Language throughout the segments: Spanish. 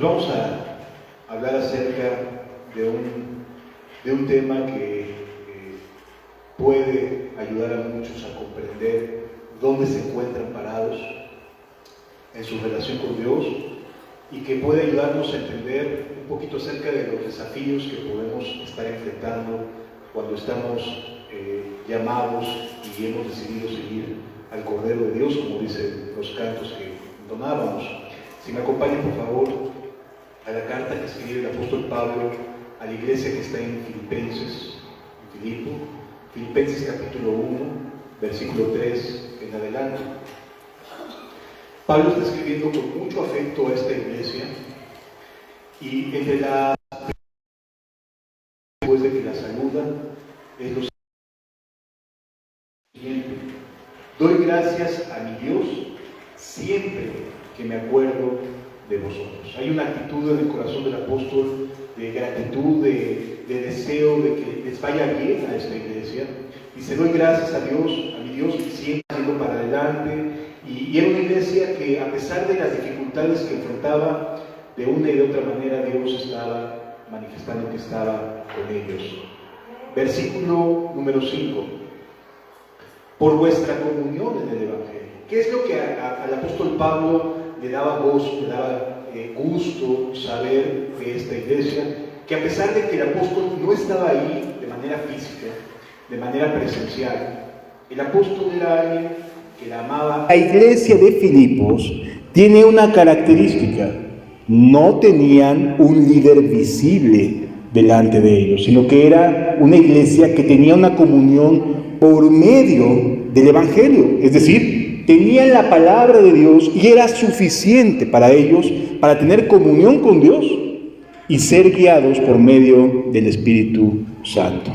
Pues vamos a hablar acerca de un tema que puede ayudar a muchos a comprender dónde se encuentran parados en su relación con Dios y que puede ayudarnos a entender un poquito acerca de los desafíos que podemos estar enfrentando cuando estamos llamados y hemos decidido seguir al Cordero de Dios, como dicen los cantos que entonábamos. Si me acompañan, por favor, a la carta que escribe el apóstol Pablo a la iglesia que está en Filipenses capítulo 1, versículo 3 en adelante. Pablo está escribiendo con mucho afecto a esta iglesia y entre las después de que la saluda es lo siguiente: doy gracias a mi Dios siempre que me acuerdo de vosotros. Hay una actitud en el corazón del apóstol de gratitud, de deseo de que les vaya bien a esta iglesia. Dice: doy gracias a Dios, a mi Dios, siempre yendo para adelante. Y era una iglesia que, a pesar de las dificultades que enfrentaba, de una y de otra manera Dios estaba manifestando que estaba con ellos. Versículo número 5: por vuestra comunión en el Evangelio. ¿Qué es lo que al apóstol Pablo le daba voz, le daba gusto saber de esta iglesia? Que a pesar de que el apóstol no estaba ahí de manera física, de manera presencial, el apóstol era alguien que la amaba. La iglesia de Filipos tiene una característica: no tenían un líder visible delante de ellos, sino que era una iglesia que tenía una comunión por medio del Evangelio, es decir, tenían la palabra de Dios y era suficiente para ellos para tener comunión con Dios y ser guiados por medio del Espíritu Santo.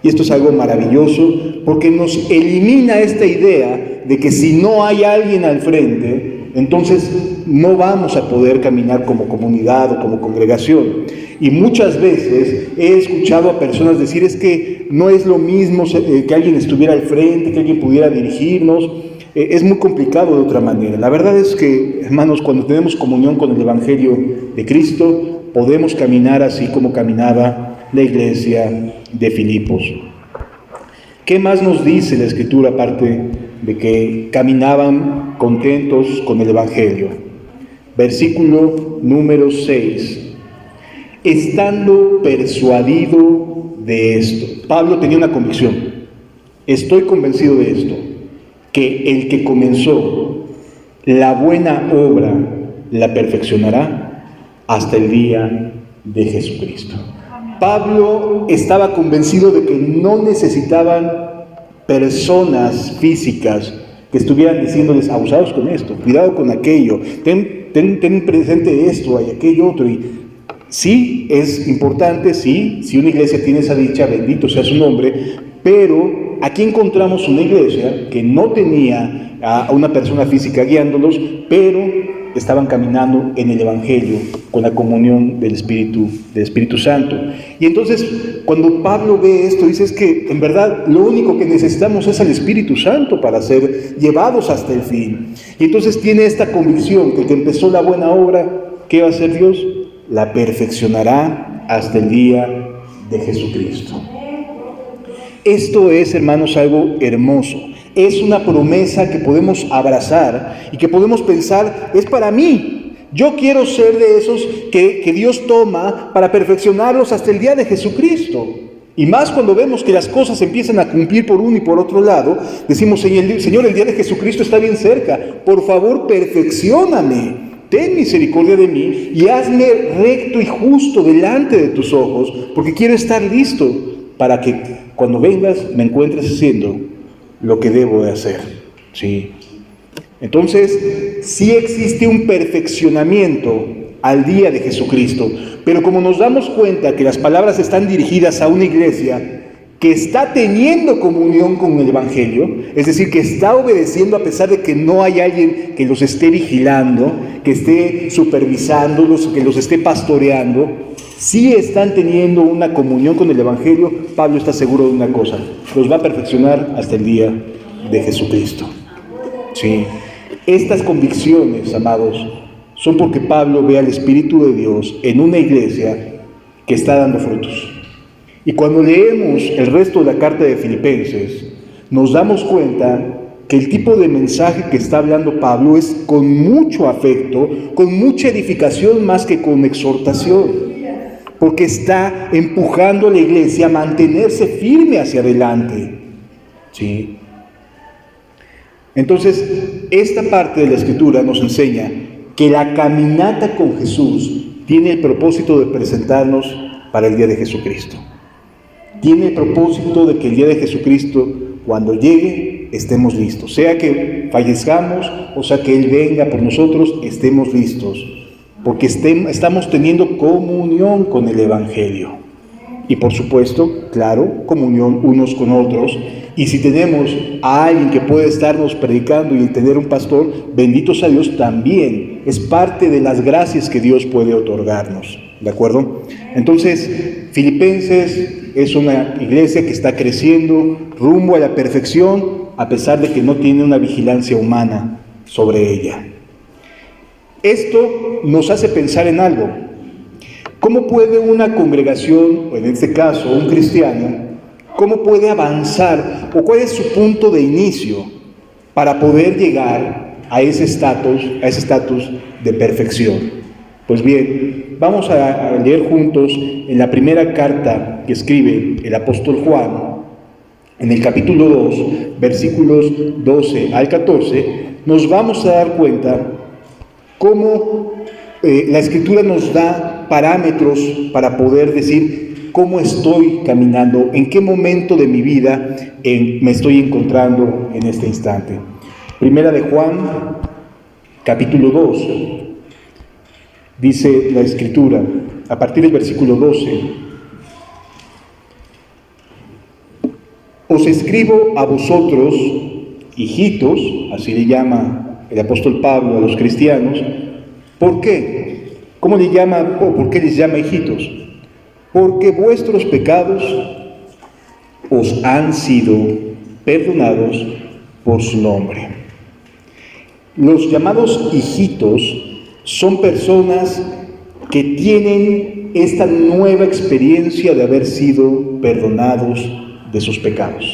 Y esto es algo maravilloso porque nos elimina esta idea de que si no hay alguien al frente, entonces no vamos a poder caminar como comunidad o como congregación. Y muchas veces he escuchado a personas decir: es que no es lo mismo que alguien estuviera al frente, que alguien pudiera dirigirnos. Es muy complicado de otra manera. La verdad es que, hermanos, cuando tenemos comunión con el Evangelio de Cristo, podemos caminar así como caminaba la iglesia de Filipos. ¿Qué más nos dice la Escritura aparte de que caminaban contentos con el Evangelio? Versículo número 6. Estando persuadido de esto. Pablo tenía una convicción: estoy convencido de esto, que el que comenzó la buena obra la perfeccionará hasta el día de Jesucristo. Pablo estaba convencido de que no necesitaban personas físicas que estuvieran diciéndoles: abusados con esto, cuidado con aquello, ten presente esto y aquello otro. Y sí, es importante, sí, si una iglesia tiene esa dicha, bendito sea su nombre, pero aquí encontramos una iglesia que no tenía a una persona física guiándolos, pero estaban caminando en el Evangelio con la comunión del Espíritu Santo. Y entonces, cuando Pablo ve esto, dice: es que en verdad lo único que necesitamos es al Espíritu Santo para ser llevados hasta el fin. Y entonces tiene esta convicción que el que empezó la buena obra, ¿qué va a hacer Dios? La perfeccionará hasta el día de Jesucristo. Esto es, hermanos, algo hermoso. Es una promesa que podemos abrazar y que podemos pensar: es para mí. Yo quiero ser de esos que Dios toma para perfeccionarlos hasta el día de Jesucristo. Y más cuando vemos que las cosas empiezan a cumplir por uno y por otro lado, decimos: Señor, el día de Jesucristo está bien cerca. Por favor, perfeccióname. Ten misericordia de mí y hazme recto y justo delante de tus ojos, porque quiero estar listo para que cuando vengas me encuentres haciendo lo que debo de hacer. ¿Sí? Entonces, sí existe un perfeccionamiento al día de Jesucristo, pero como nos damos cuenta que las palabras están dirigidas a una iglesia que está teniendo comunión con el Evangelio, es decir, que está obedeciendo a pesar de que no hay alguien que los esté vigilando, que esté supervisándolos, que los esté pastoreando, sí están teniendo una comunión con el Evangelio. Pablo está seguro de una cosa: los va a perfeccionar hasta el día de Jesucristo. Sí. Estas convicciones, amados, son porque Pablo ve al Espíritu de Dios en una iglesia que está dando frutos. Y cuando leemos el resto de la carta de Filipenses, nos damos cuenta que el tipo de mensaje que está hablando Pablo es con mucho afecto, con mucha edificación más que con exhortación, porque está empujando a la iglesia a mantenerse firme hacia adelante. ¿Sí? Entonces, esta parte de la Escritura nos enseña que la caminata con Jesús tiene el propósito de presentarnos para el día de Jesucristo. Tiene el propósito de que el día de Jesucristo, cuando llegue, estemos listos. Sea que fallezcamos o sea que Él venga por nosotros, estemos listos. Porque estamos teniendo comunión con el Evangelio. Y por supuesto, claro, comunión unos con otros. Y si tenemos a alguien que puede estarnos predicando y tener un pastor, bendito sea Dios, también es parte de las gracias que Dios puede otorgarnos. ¿De acuerdo? Entonces, Filipenses es una iglesia que está creciendo rumbo a la perfección, a pesar de que no tiene una vigilancia humana sobre ella. Esto nos hace pensar en algo. ¿Cómo puede una congregación, o en este caso un cristiano, cómo puede avanzar o cuál es su punto de inicio para poder llegar a ese estatus de perfección? Pues bien, vamos a leer juntos en la primera carta que escribe el apóstol Juan, en el capítulo 2, versículos 12 al 14, nos vamos a dar cuenta cómo la Escritura nos da parámetros para poder decir cómo estoy caminando, en qué momento de mi vida me estoy encontrando en este instante. Primera de Juan, capítulo 2, dice la Escritura, a partir del versículo 12, os escribo a vosotros, hijitos, así le llama el apóstol Pablo a los cristianos. ¿Por qué? ¿Cómo le llama o por qué les llama hijitos? Porque vuestros pecados os han sido perdonados por su nombre. Los llamados hijitos son personas que tienen esta nueva experiencia de haber sido perdonados de sus pecados.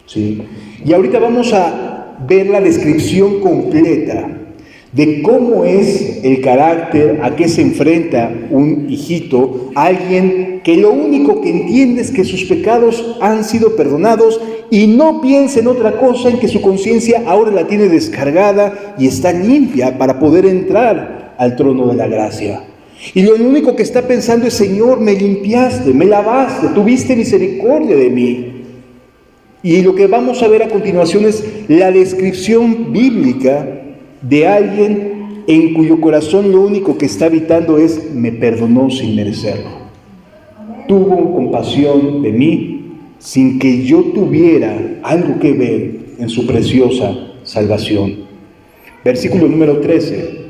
¿Sí? Y ahorita vamos a ver la descripción completa de cómo es el carácter a que se enfrenta un hijito, alguien que lo único que entiende es que sus pecados han sido perdonados y no piensa en otra cosa, en que su conciencia ahora la tiene descargada y está limpia para poder entrar al trono de la gracia. Y lo único que está pensando es: Señor, me limpiaste, me lavaste, tuviste misericordia de mí. Y lo que vamos a ver a continuación es la descripción bíblica de alguien en cuyo corazón lo único que está habitando es: me perdonó sin merecerlo. Tuvo compasión de mí sin que yo tuviera algo que ver en su preciosa salvación. Versículo número 13.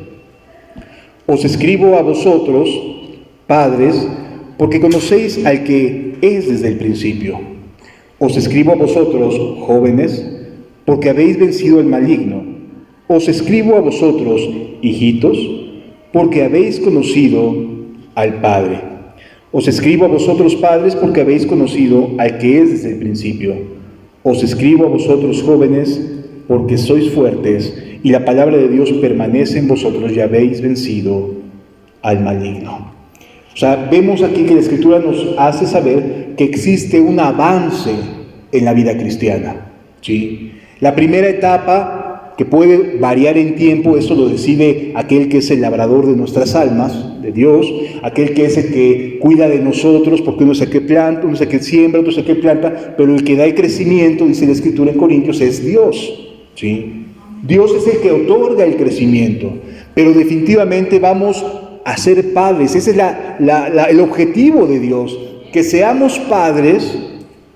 Os escribo a vosotros, padres, porque conocéis al que es desde el principio. Os escribo a vosotros, jóvenes, porque habéis vencido al maligno. Os escribo a vosotros, hijitos, porque habéis conocido al Padre. Os escribo a vosotros, padres, porque habéis conocido al que es desde el principio. Os escribo a vosotros, jóvenes, porque sois fuertes, y la palabra de Dios permanece en vosotros y habéis vencido al maligno. O sea, vemos aquí que la Escritura nos hace saber que existe un avance en la vida cristiana. ¿Sí? La primera etapa, que puede variar en tiempo, eso lo decide aquel que es el labrador de nuestras almas, de Dios, aquel que es el que cuida de nosotros, porque uno es el que planta, uno es el que siembra, otro es el que planta, pero el que da el crecimiento, dice la Escritura en Corintios, es Dios. ¿Sí? Dios es el que otorga el crecimiento, pero definitivamente vamos a ser padres. Ese es el objetivo de Dios, que seamos padres,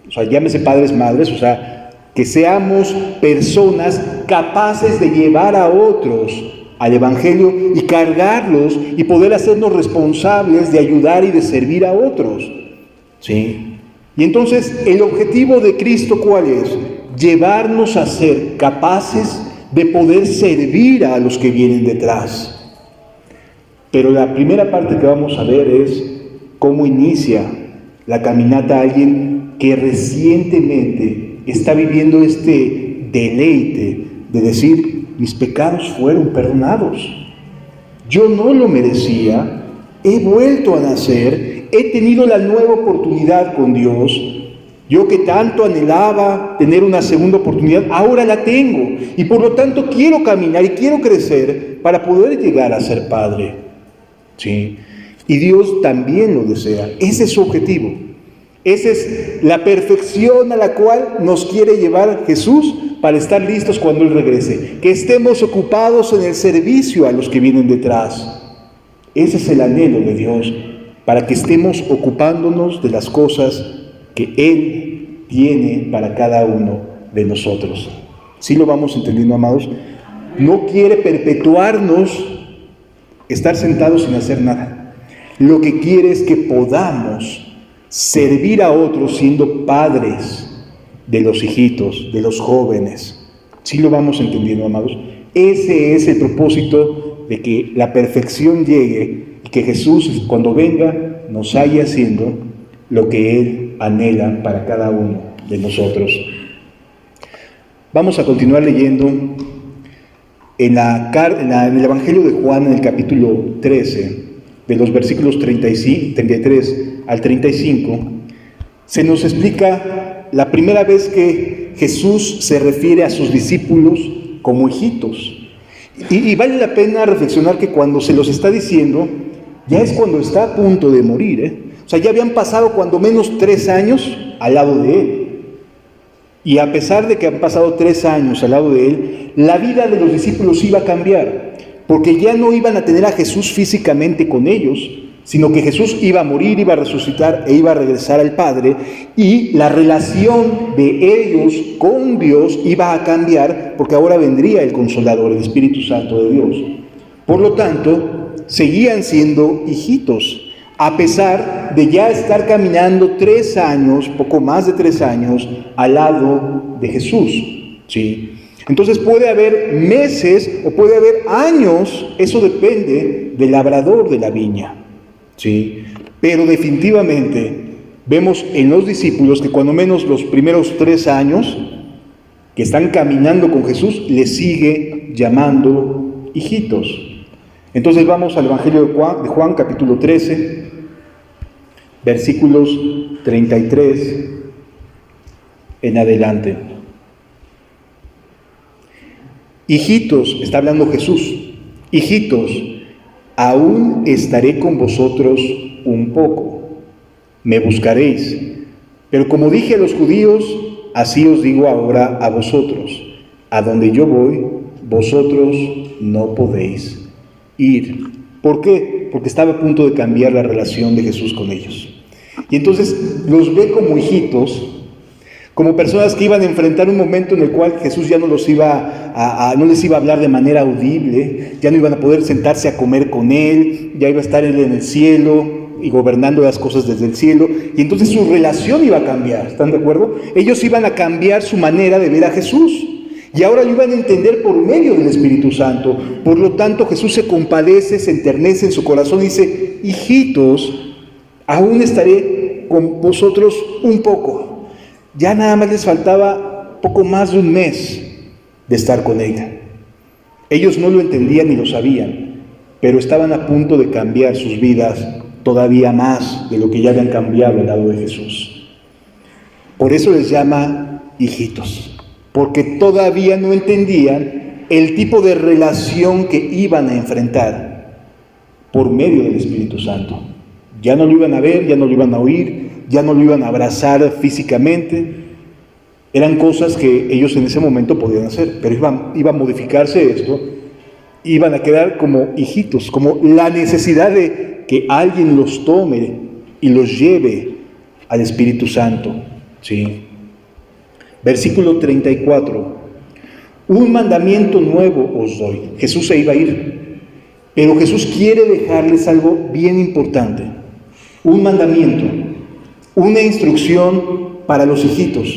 o sea, llámese padres, madres, o sea, que seamos personas capaces de llevar a otros al Evangelio y cargarlos y poder hacernos responsables de ayudar y de servir a otros. ¿Sí? Y entonces, el objetivo de Cristo, ¿cuál es? Llevarnos a ser capaces de poder servir a los que vienen detrás. Pero la primera parte que vamos a ver es cómo inicia la caminata alguien que recientemente está viviendo este deleite de decir: mis pecados fueron perdonados, yo no lo merecía, he vuelto a nacer, he tenido la nueva oportunidad con Dios, yo que tanto anhelaba tener una segunda oportunidad, ahora la tengo, y por lo tanto quiero caminar y quiero crecer para poder llegar a ser padre. ¿Sí? Y Dios también lo desea, ese es su objetivo, esa es la perfección a la cual nos quiere llevar Jesús para estar listos cuando Él regrese, que estemos ocupados en el servicio a los que vienen detrás. Ese es el anhelo de Dios, para que estemos ocupándonos de las cosas que Él tiene para cada uno de nosotros. ¿Sí lo vamos entendiendo, amados? No quiere perpetuarnos estar sentados sin hacer nada. Lo que quiere es que podamos servir a otros siendo padres de los hijitos, de los jóvenes. ¿Sí lo vamos entendiendo, amados? Ese es el propósito de que la perfección llegue y que Jesús, cuando venga, nos haya haciendo lo que Él anhela para cada uno de nosotros. Vamos a continuar leyendo en el Evangelio de Juan, en el capítulo 13, de los versículos 33 al 35, se nos explica la primera vez que Jesús se refiere a sus discípulos como hijitos. Y vale la pena reflexionar que cuando se los está diciendo, ya es cuando está a punto de morir, O sea, ya habían pasado cuando menos 3 años al lado de Él. Y a pesar de que han pasado 3 años al lado de Él, la vida de los discípulos iba a cambiar, porque ya no iban a tener a Jesús físicamente con ellos, sino que Jesús iba a morir, iba a resucitar e iba a regresar al Padre, y la relación de ellos con Dios iba a cambiar, porque ahora vendría el Consolador, el Espíritu Santo de Dios. Por lo tanto, seguían siendo hijitos, a pesar de ya estar caminando 3 años, poco más de 3 años, al lado de Jesús, ¿sí? Entonces puede haber meses o puede haber años, eso depende del labrador de la viña, ¿sí? Pero definitivamente vemos en los discípulos que cuando menos los primeros 3 años que están caminando con Jesús, les sigue llamando hijitos. Entonces vamos al Evangelio de Juan, capítulo 13, versículos 33 en adelante. Hijitos, está hablando Jesús, hijitos, aún estaré con vosotros un poco, me buscaréis, pero como dije a los judíos, así os digo ahora a vosotros, a donde yo voy, vosotros no podéis ir. ¿Por qué? Porque estaba a punto de cambiar la relación de Jesús con ellos. Y entonces los ve como hijitos, como personas que iban a enfrentar un momento en el cual Jesús ya no les iba a hablar de manera audible, ya no iban a poder sentarse a comer con Él, ya iba a estar Él en el cielo y gobernando las cosas desde el cielo, y entonces su relación iba a cambiar, ¿están de acuerdo? Ellos iban a cambiar su manera de ver a Jesús, y ahora lo iban a entender por medio del Espíritu Santo. Por lo tanto, Jesús se compadece, se enternece en su corazón y dice: hijitos, aún estaré con vosotros un poco. Ya nada más les faltaba poco más de un mes de estar con ella. Ellos no lo entendían ni lo sabían, pero estaban a punto de cambiar sus vidas todavía más de lo que ya habían cambiado al lado de Jesús. Por eso les llama hijitos, porque todavía no entendían el tipo de relación que iban a enfrentar por medio del Espíritu Santo. Ya no lo iban a ver, ya no lo iban a oír, ya no lo iban a abrazar físicamente. Eran cosas que ellos en ese momento podían hacer, pero iba a modificarse esto, iban a quedar como hijitos, como la necesidad de que alguien los tome y los lleve al Espíritu Santo, ¿sí? Versículo 34. Un mandamiento nuevo os doy. Jesús se iba a ir, pero Jesús quiere dejarles algo bien importante. Un mandamiento, una instrucción para los hijitos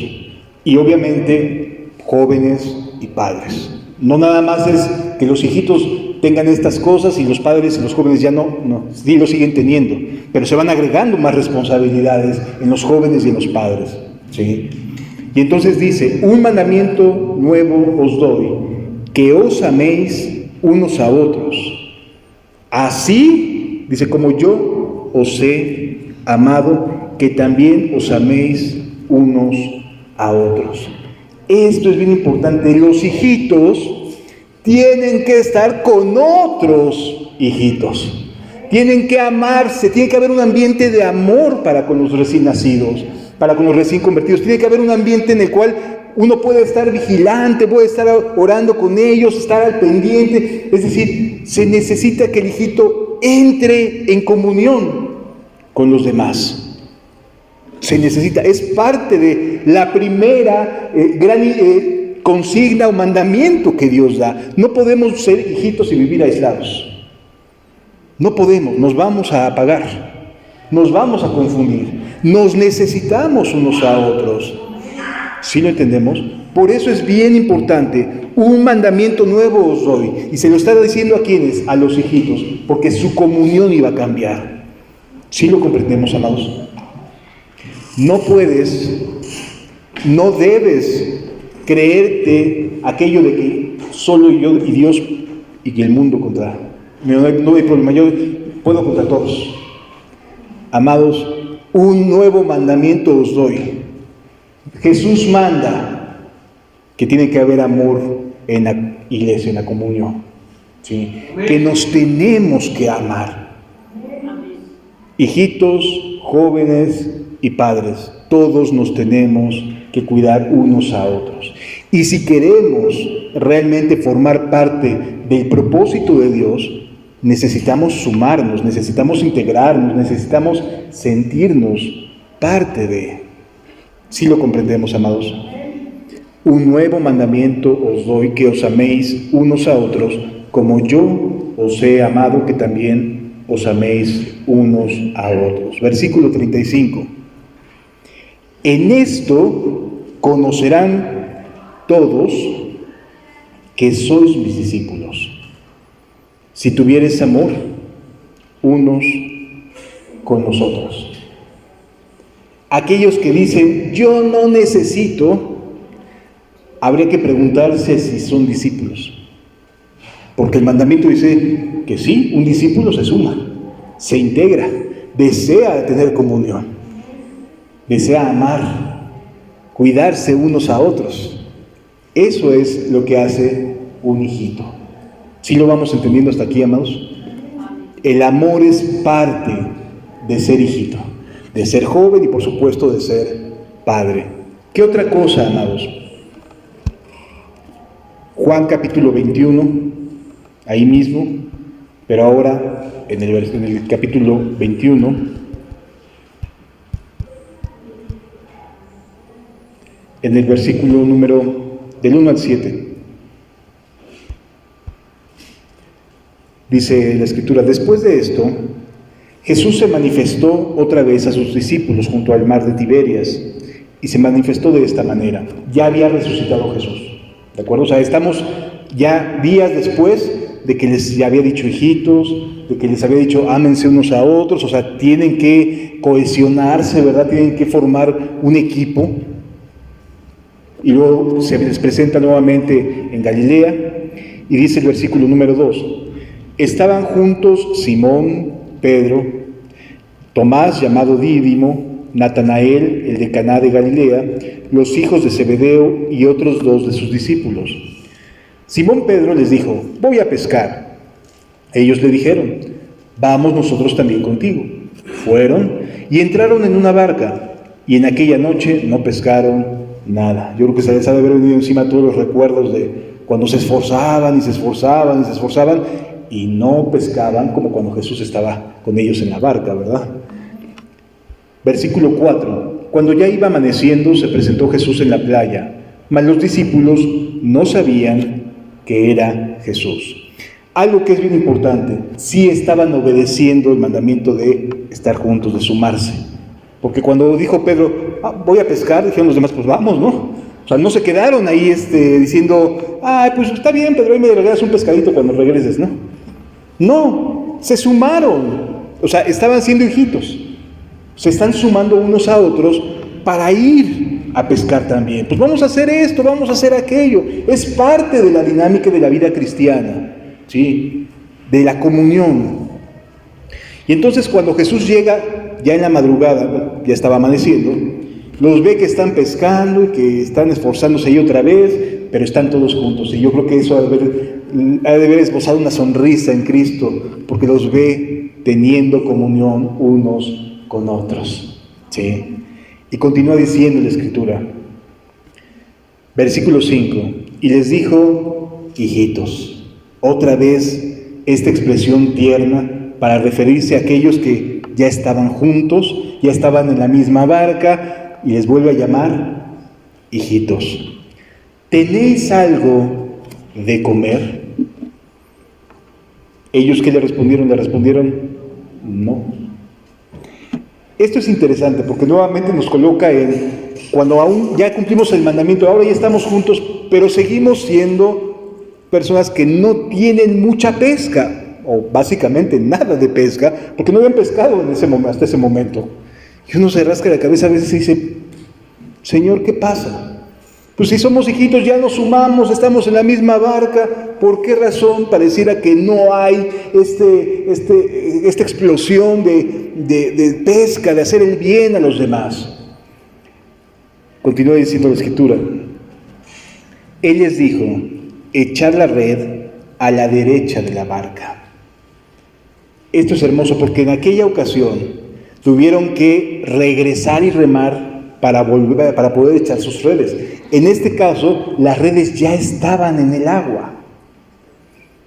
y obviamente jóvenes y padres. No nada más es que los hijitos tengan estas cosas y los padres y los jóvenes ya no, sí lo siguen teniendo, pero se van agregando más responsabilidades en los jóvenes y en los padres, ¿sí? Y entonces dice, un mandamiento nuevo os doy, que os améis unos a otros. Así, dice, como yo os he amado, que también os améis unos a otros. Esto es bien importante. Los hijitos tienen que estar con otros hijitos. Tienen que amarse, tiene que haber un ambiente de amor para con los recién nacidos, para con los recién convertidos. Tiene que haber un ambiente en el cual uno puede estar vigilante, puede estar orando con ellos, estar al pendiente. Es decir, se necesita que el hijito entre en comunión con los demás. Se necesita, es parte de la primera gran consigna o mandamiento que Dios da. No podemos ser hijitos y vivir aislados. No podemos, nos vamos a apagar, nos vamos a confundir. Nos necesitamos unos a otros. ¿Sí lo entendemos? Por eso es bien importante. Un mandamiento nuevo os doy. Y se lo está diciendo a ¿quiénes? A los hijitos, porque su comunión iba a cambiar. ¿Sí lo comprendemos, amados? No puedes, no debes creerte aquello de que solo yo y Dios y que el mundo contra. No hay problema, yo puedo contra todos. Amados, un nuevo mandamiento os doy. Jesús manda que tiene que haber amor en la iglesia, en la comunión, ¿sí? Que nos tenemos que amar. Hijitos, jóvenes y padres, todos nos tenemos que cuidar unos a otros. Y si queremos realmente formar parte del propósito de Dios, necesitamos sumarnos, necesitamos integrarnos, necesitamos sentirnos parte de. ¿Sí lo comprendemos, amados? Un nuevo mandamiento os doy, que os améis unos a otros, como yo os he amado, que también os améis unos a otros. Versículo 35. En esto conocerán todos que sois mis discípulos, si tuviereis amor unos con los otros. Aquellos que dicen, yo no necesito, habría que preguntarse si son discípulos. Porque el mandamiento dice que sí, un discípulo se suma, se integra, desea tener comunión, desea amar, cuidarse unos a otros. Eso es lo que hace un hijito. ¿Sí lo vamos entendiendo hasta aquí, amados? El amor es parte de ser hijito, de ser joven y por supuesto de ser padre. ¿Qué otra cosa, amados? Juan capítulo 21, ahí mismo, pero ahora en el capítulo 21, en el versículo número del 1 al 7. Dice la Escritura, después de esto, Jesús se manifestó otra vez a sus discípulos junto al mar de Tiberias, y se manifestó de esta manera. Ya había resucitado Jesús, ¿de acuerdo? O sea, estamos ya días después de que les había dicho hijitos, de que les había dicho ámense unos a otros, o sea, tienen que cohesionarse, ¿verdad? Tienen que formar un equipo. Y luego se les presenta nuevamente en Galilea, y dice el versículo número 2, estaban juntos Simón, Pedro, Tomás llamado Dídimo, Natanael, el de Caná de Galilea, los hijos de Zebedeo y otros 2 de sus discípulos. Simón Pedro les dijo, voy a pescar. Ellos le dijeron, vamos nosotros también contigo. Fueron y entraron en una barca, y en aquella noche no pescaron nada. Yo creo que se les ha de haber venido encima todos los recuerdos de cuando se esforzaban y se esforzaban y se esforzaban y no pescaban, como cuando Jesús estaba con ellos en la barca, ¿verdad? Versículo 4. Cuando ya iba amaneciendo, se presentó Jesús en la playa, mas los discípulos no sabían que era Jesús. Algo que es bien importante, sí estaban obedeciendo el mandamiento de estar juntos, de sumarse. Porque cuando dijo Pedro, voy a pescar, dijeron los demás, pues vamos, ¿no? O sea, no se quedaron ahí diciendo, pues está bien, Pedro, ahí me regalas un pescadito cuando regreses, ¿no? No, se sumaron. O sea, estaban siendo hijitos. Se están sumando unos a otros para ir a pescar también. Pues vamos a hacer esto, vamos a hacer aquello. Es parte de la dinámica de la vida cristiana, ¿sí? De la comunión. Y entonces cuando Jesús llega, ya en la madrugada, ya estaba amaneciendo, los ve que están pescando y que están esforzándose ahí otra vez, pero están todos juntos. Y yo creo que eso ha de haber esbozado una sonrisa en Cristo, porque los ve teniendo comunión unos con otros, ¿sí? Y continúa diciendo la Escritura, versículo 5, y les dijo, hijitos, otra vez esta expresión tierna para referirse a aquellos que ya estaban juntos, ya estaban en la misma barca, y les vuelve a llamar hijitos. ¿Tenéis algo de comer? ¿Ellos qué le respondieron? Le respondieron, no. Esto es interesante porque nuevamente nos coloca en cuando aún ya cumplimos el mandamiento, ahora ya estamos juntos, pero seguimos siendo personas que no tienen mucha pesca, o básicamente nada de pesca, porque no habían pescado hasta ese momento. Y uno se rasca la cabeza a veces y dice, Señor, ¿qué pasa? Pues si somos hijitos, ya nos sumamos, estamos en la misma barca, ¿por qué razón pareciera que no hay esta explosión de pesca, de hacer el bien a los demás? Continúa diciendo la Escritura. Él les dijo, echad la red a la derecha de la barca. Esto es hermoso porque en aquella ocasión tuvieron que regresar y remar para poder echar sus redes. En este caso, las redes ya estaban en el agua,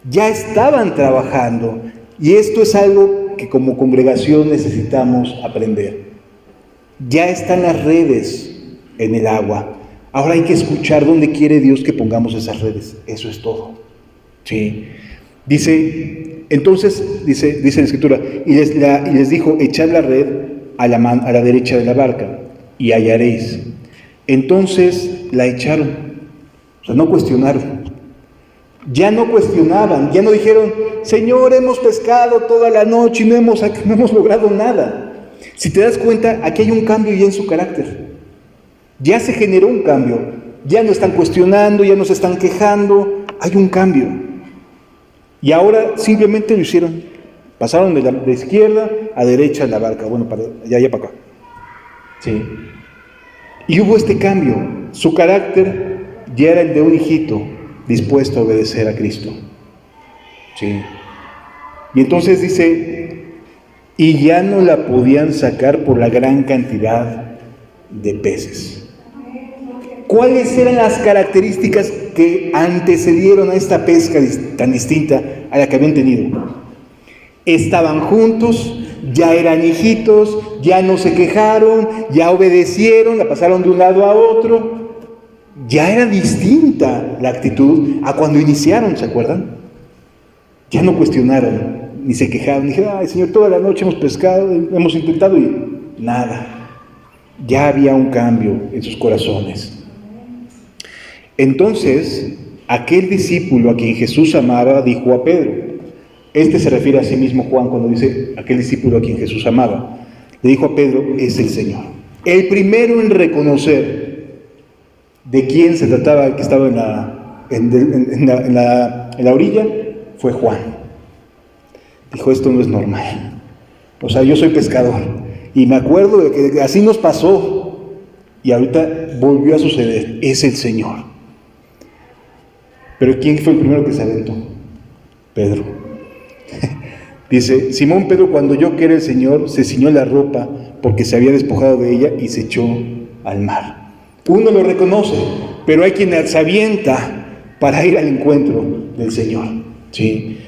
ya estaban trabajando, y esto es algo que como congregación necesitamos aprender. Ya están las redes en el agua, ahora hay que escuchar dónde quiere Dios que pongamos esas redes, eso es todo, ¿sí? Dice la Escritura, y les dijo, echad la red a la derecha de la barca, y hallaréis. Entonces la echaron, o sea, no cuestionaron. Ya no cuestionaban, ya no dijeron, Señor, hemos pescado toda la noche y no hemos logrado nada. Si te das cuenta, aquí hay un cambio ya en su carácter. Ya se generó un cambio. Ya no están cuestionando, ya no se están quejando, hay un cambio. Y ahora simplemente lo hicieron. Pasaron de izquierda a derecha en la barca, bueno, para allá para acá. Sí. Y hubo este cambio. Su carácter ya era el de un hijito dispuesto a obedecer a Cristo. Sí. Y entonces dice, y ya no la podían sacar por la gran cantidad de peces. ¿Cuáles eran las características que antecedieron a esta pesca tan distinta a la que habían tenido? Estaban juntos, ya eran hijitos, ya no se quejaron, ya obedecieron, la pasaron de un lado a otro. Ya era distinta la actitud a cuando iniciaron, ¿se acuerdan? Ya no cuestionaron, ni se quejaron, ni dijeron, ay Señor, toda la noche hemos pescado, hemos intentado y nada. Ya había un cambio en sus corazones. Entonces, aquel discípulo a quien Jesús amaba dijo a Pedro, este se refiere a sí mismo Juan cuando dice aquel discípulo a quien Jesús amaba, le dijo a Pedro, es el Señor. El primero en reconocer de quién se trataba, que estaba en la orilla, fue Juan. Dijo, esto no es normal. O sea, yo soy pescador y me acuerdo de que así nos pasó y ahorita volvió a suceder, es el Señor. Pero ¿quién fue el primero que se aventó? Pedro. Dice, Simón Pedro, cuando oyó que era el Señor, se ciñó la ropa porque se había despojado de ella y se echó al mar. Uno lo reconoce, pero hay quien se avienta para ir al encuentro del Señor. ¿Sí?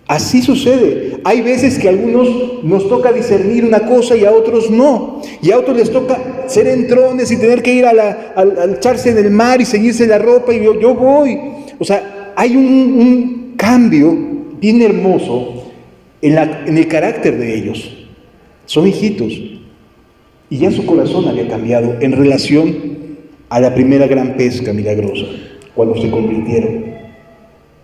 Así sucede. Hay veces que a algunos nos toca discernir una cosa y a otros no. Y a otros les toca ser entrones y tener que ir a echarse en el mar y ceñirse la ropa y yo voy. O sea, hay un cambio bien hermoso en el carácter de ellos. Son hijitos y ya su corazón había cambiado en relación a la primera gran pesca milagrosa, cuando se convirtieron.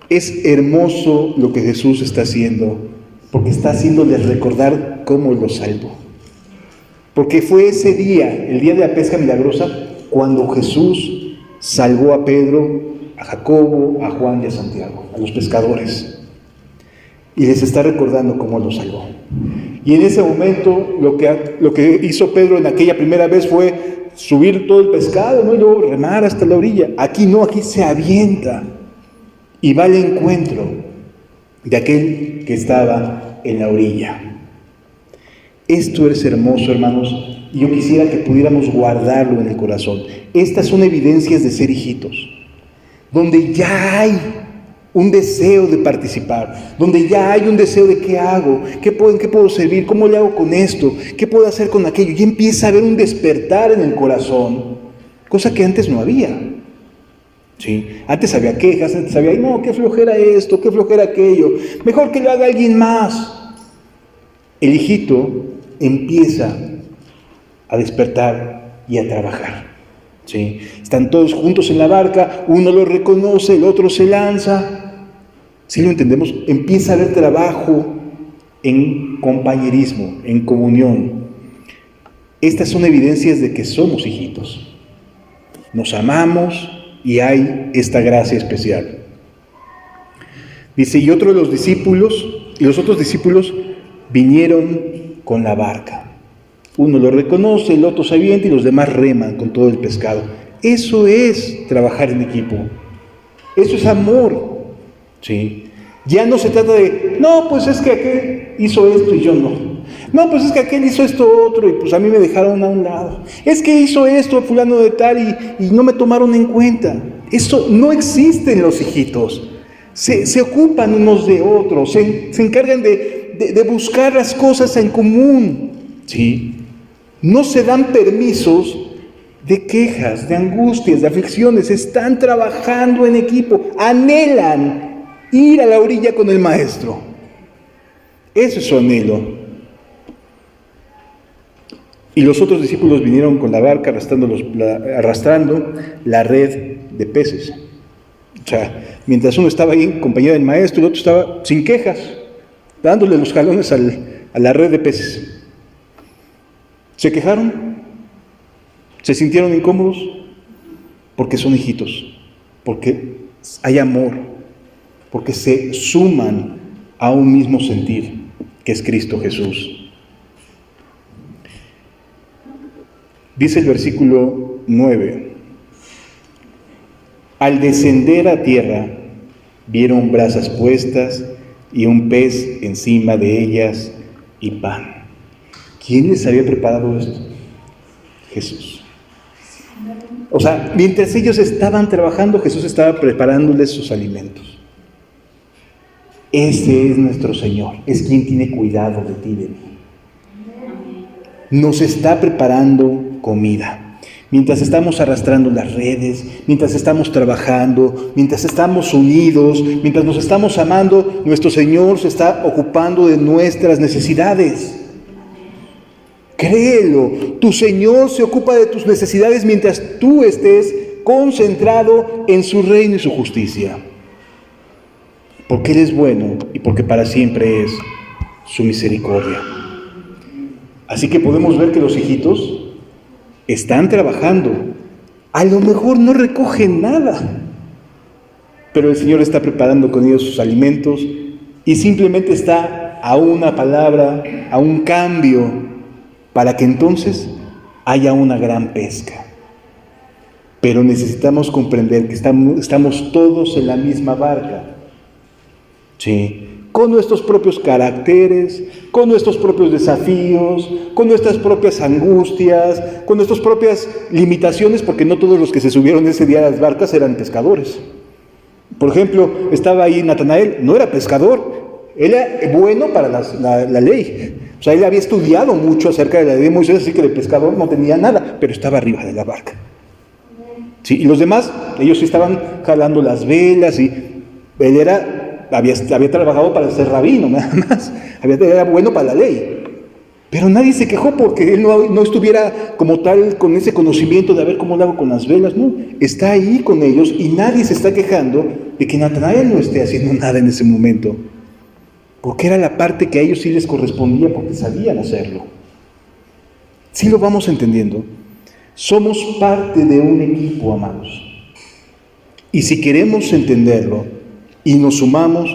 Es hermoso lo que Jesús está haciendo porque está haciéndoles recordar cómo los salvó. Porque fue ese día, el día de la pesca milagrosa, cuando Jesús salvó a Pedro, a Jacobo, a Juan y a Santiago, a los pescadores. Y les está recordando cómo los salvó. Y en ese momento lo que hizo Pedro en aquella primera vez fue subir todo el pescado, ¿no? Y luego remar hasta la orilla. Aquí no, aquí se avienta y va al encuentro de aquel que estaba en la orilla. Esto es hermoso, hermanos, y yo quisiera que pudiéramos guardarlo en el corazón. Estas son evidencias de ser hijitos, donde ya hay un deseo de participar, donde ya hay un deseo de qué hago, qué puedo servir, cómo le hago con esto, qué puedo hacer con aquello. Y empieza a haber un despertar en el corazón, cosa que antes no había. ¿Sí? Antes había quejas, antes había, no, qué flojera esto, qué flojera aquello, mejor que lo haga alguien más. El hijito empieza a despertar y a trabajar. ¿Sí? Están todos juntos en la barca, uno lo reconoce, el otro se lanza. ¿Sí lo entendemos? Empieza a haber trabajo en compañerismo, en comunión. Estas son evidencias de que somos hijitos. Nos amamos y hay esta gracia especial. Dice, y los otros discípulos vinieron con la barca. Uno lo reconoce, el otro se avienta y los demás reman con todo el pescado. Eso es trabajar en equipo. Eso es amor. ¿Sí? Ya no se trata de, no, pues es que aquel hizo esto y yo no. No, pues es que aquel hizo esto otro y pues a mí me dejaron a un lado. Es que hizo esto fulano de tal y no me tomaron en cuenta. Eso no existe en los hijitos. Se ocupan unos de otros, se encargan de buscar las cosas en común. ¿Sí? No se dan permisos de quejas, de angustias, de aflicciones. Están trabajando en equipo, anhelan ir a la orilla con el maestro. Eso es su anhelo. Y los otros discípulos vinieron con la barca arrastrando la red de peces. O sea, mientras uno estaba ahí en compañía del maestro, el otro estaba sin quejas, dándole los jalones a la red de peces. ¿Se quejaron? ¿Se sintieron incómodos? Porque son hijitos, porque hay amor, porque se suman a un mismo sentir, que es Cristo Jesús. Dice el versículo 9, al descender a tierra, vieron brasas puestas y un pez encima de ellas y pan. ¿Quién les había preparado esto? Jesús. O sea, mientras ellos estaban trabajando, Jesús estaba preparándoles sus alimentos. Ese es nuestro Señor, es quien tiene cuidado de ti y de mí. Nos está preparando comida. Mientras estamos arrastrando las redes, mientras estamos trabajando, mientras estamos unidos, mientras nos estamos amando, nuestro Señor se está ocupando de nuestras necesidades. Créelo, tu Señor se ocupa de tus necesidades mientras tú estés concentrado en su reino y su justicia. Porque Él es bueno y porque para siempre es su misericordia. Así que podemos ver que los hijitos están trabajando. A lo mejor no recogen nada, pero el Señor está preparando con ellos sus alimentos y simplemente está a una palabra, a un cambio, para que entonces haya una gran pesca. Pero necesitamos comprender que estamos todos en la misma barca. Sí, con nuestros propios caracteres, con nuestros propios desafíos, con nuestras propias angustias, con nuestras propias limitaciones, porque no todos los que se subieron ese día a las barcas eran pescadores. Por ejemplo, estaba ahí Natanael, no era pescador, era bueno para la ley. O sea, él había estudiado mucho acerca de la ley de Moisés, así que de pescador no tenía nada, pero estaba arriba de la barca. Sí, y los demás, ellos sí estaban jalando las velas y él había trabajado para ser rabino, nada más. Era bueno para la ley. Pero nadie se quejó porque él no estuviera como tal con ese conocimiento de a ver cómo lo hago con las velas. No, está ahí con ellos y nadie se está quejando de que Natanael no esté haciendo nada en ese momento. porque era la parte que a ellos sí les correspondía, porque sabían hacerlo. ¿Sí lo vamos entendiendo? Somos parte de un equipo, amados. Y si queremos entenderlo y nos sumamos,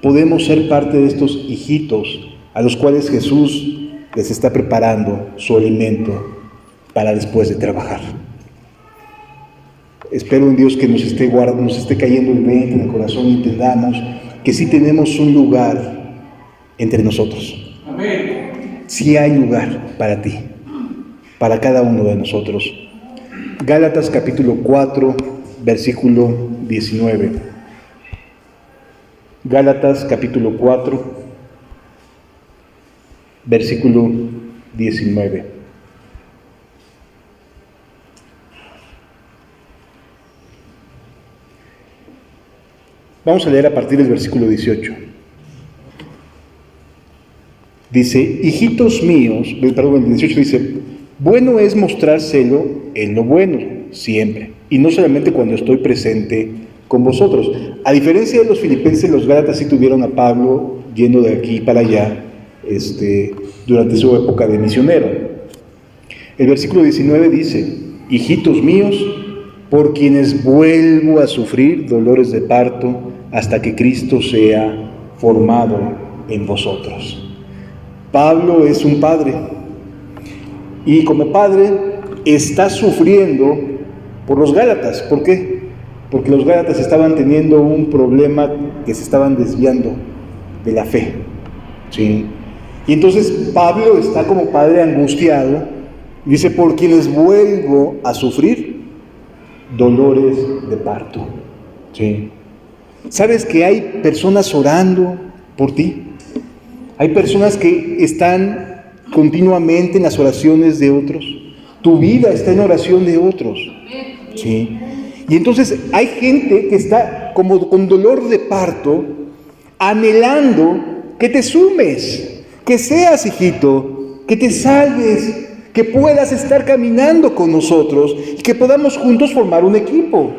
podemos ser parte de estos hijitos a los cuales Jesús les está preparando su alimento para después de trabajar. Espero en Dios que nos esté cayendo el 20 en el corazón y entendamos que sí tenemos un lugar entre nosotros. Amén. Sí hay lugar para ti, para cada uno de nosotros. Gálatas capítulo 4, versículo 19. Gálatas capítulo 4, versículo 19. Vamos a leer a partir del versículo 18. Dice, hijitos míos, perdón, el 18 dice, bueno es mostrar celo en lo bueno, siempre, y no solamente cuando estoy presente con vosotros. A diferencia de los filipenses, los gálatas sí tuvieron a Pablo yendo de aquí para allá durante su época de misionero. El versículo 19 dice, hijitos míos, por quienes vuelvo a sufrir dolores de parto hasta que Cristo sea formado en vosotros. Pablo es un padre y como padre está sufriendo por los gálatas. ¿Por qué? Porque los gálatas estaban teniendo un problema, que se estaban desviando de la fe, ¿sí? Y entonces Pablo está como padre angustiado y dice, por quienes vuelvo a sufrir dolores de parto, ¿sí? ¿Sabes que hay personas orando por ti? Hay personas que están continuamente en las oraciones de otros. Tu vida está en oración de otros, ¿sí? Y entonces hay gente que está como con dolor de parto, anhelando que te sumes, que seas hijito, que te salves, que puedas estar caminando con nosotros y que podamos juntos formar un equipo.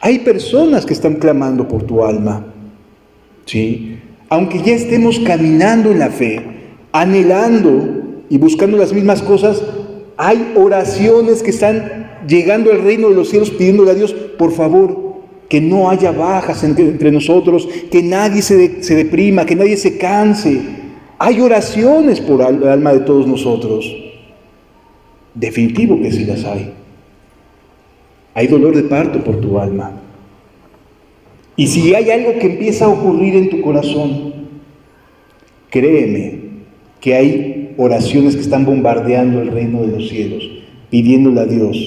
Hay personas que están clamando por tu alma, ¿sí? Aunque ya estemos caminando en la fe, anhelando y buscando las mismas cosas, hay oraciones que están llegando al reino de los cielos pidiéndole a Dios, por favor, que no haya bajas entre nosotros, que nadie se deprima, que nadie se canse. Hay oraciones por el alma de todos nosotros. Definitivo que sí las hay. Hay dolor de parto por tu alma. Y si hay algo que empieza a ocurrir en tu corazón, créeme que hay oraciones que están bombardeando el reino de los cielos, pidiéndole a Dios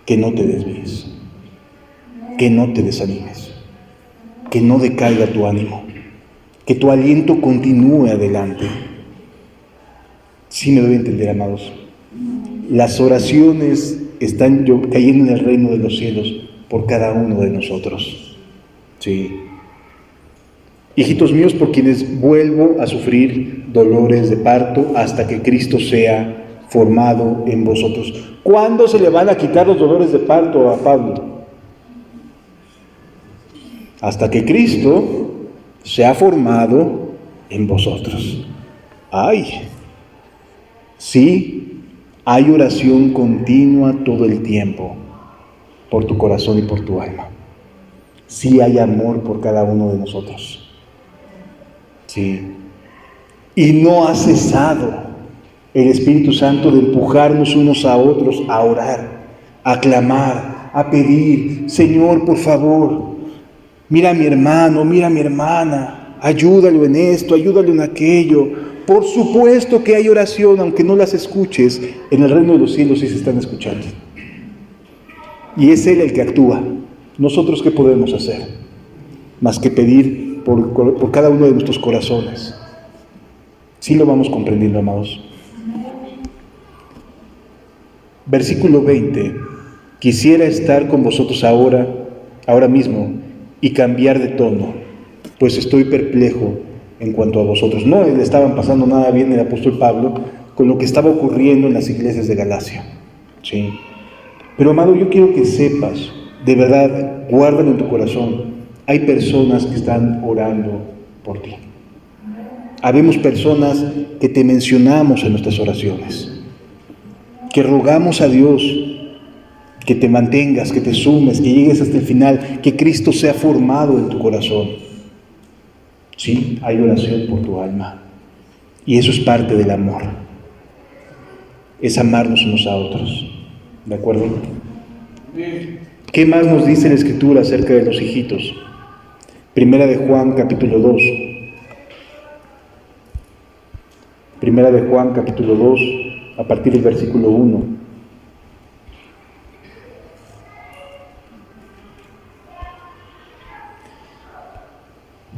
que no te desvíes, que no te desanimes, que no decaiga tu ánimo, que tu aliento continúe adelante. Sí me doy a entender, amados. Las oraciones están cayendo en el reino de los cielos por cada uno de nosotros. Sí. Hijitos míos, por quienes vuelvo a sufrir dolores de parto hasta que Cristo sea formado en vosotros. ¿Cuándo se le van a quitar los dolores de parto a Pablo? Hasta que Cristo sea formado en vosotros. ¡Ay! Sí. Hay oración continua todo el tiempo por tu corazón y por tu alma. Sí hay amor por cada uno de nosotros. Sí. Y no ha cesado el Espíritu Santo de empujarnos unos a otros a orar, a clamar, a pedir, Señor, por favor, mira a mi hermano, mira a mi hermana, ayúdalo en esto, ayúdalo en aquello. Por supuesto que hay oración, aunque no las escuches, en el reino de los cielos sí se están escuchando. Y es Él el que actúa. ¿Nosotros qué podemos hacer? Más que pedir por cada uno de nuestros corazones. Sí lo vamos comprendiendo, amados. Versículo 20. Quisiera estar con vosotros ahora mismo, y cambiar de tono, pues estoy perplejo en cuanto a vosotros. No le estaban pasando nada bien el apóstol Pablo con lo que estaba ocurriendo en las iglesias de Galacia. ¿Sí? Pero, amado, yo quiero que sepas, de verdad, guárdalo en tu corazón. Hay personas que están orando por ti. Habemos personas que te mencionamos en nuestras oraciones, que rogamos a Dios que te mantengas, que te sumes, que llegues hasta el final, que Cristo sea formado en tu corazón. Sí, hay oración por tu alma. Y eso es parte del amor. Es amarnos unos a otros. ¿De acuerdo? ¿Qué más nos dice la Escritura acerca de los hijitos? Primera de Juan, capítulo 2. Primera de Juan, capítulo 2, a partir del versículo 1.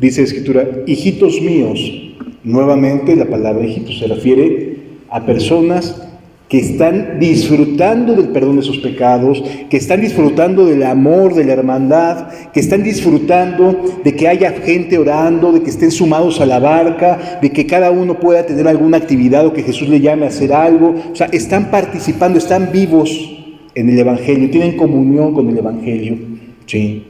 Dice la Escritura, hijitos míos. Nuevamente la palabra hijitos se refiere a personas que están disfrutando del perdón de sus pecados, que están disfrutando del amor, de la hermandad, que están disfrutando de que haya gente orando, de que estén sumados a la barca, de que cada uno pueda tener alguna actividad o que Jesús le llame a hacer algo. O sea, están participando, están vivos en el Evangelio, tienen comunión con el Evangelio. Sí.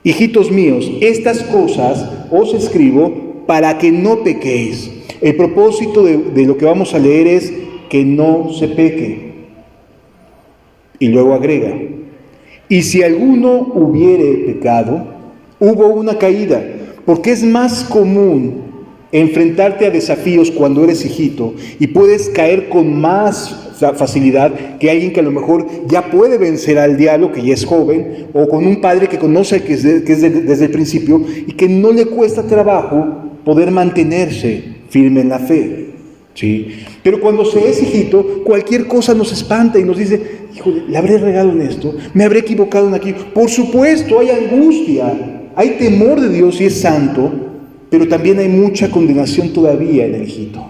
Hijitos míos, estas cosas os escribo para que no pequéis. El propósito de lo que vamos a leer es que no se peque. Y luego agrega, y si alguno hubiere pecado, hubo una caída, porque es más común enfrentarte a desafíos cuando eres hijito y puedes caer con más facilidad que alguien que a lo mejor ya puede vencer al diablo, que ya es joven, o con un padre que conoce que es desde el principio y que no le cuesta trabajo poder mantenerse firme en la fe. ¿Sí? Pero cuando se es hijito, cualquier cosa nos espanta y nos dice, híjole, ¿le habré regado en esto? ¿Me habré equivocado en aquí? Por supuesto, hay angustia, hay temor de Dios y es santo, pero también hay mucha condenación todavía en el hijito.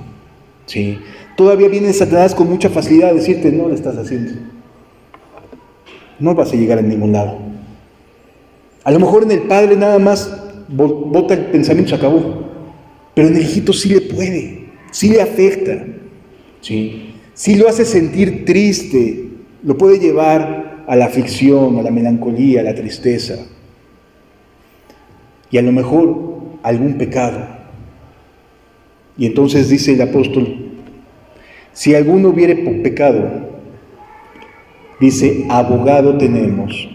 ¿Sí? Todavía viene Satanás con mucha facilidad a decirte, no lo estás haciendo. No vas a llegar a ningún lado. A lo mejor en el padre nada más bota el pensamiento, se acabó. Pero en el hijito sí le puede, sí le afecta. ¿Sí? Sí lo hace sentir triste, lo puede llevar a la aflicción, a la melancolía, a la tristeza. Y a lo mejor algún pecado. Y entonces dice el apóstol, si alguno hubiere pecado, dice, abogado tenemos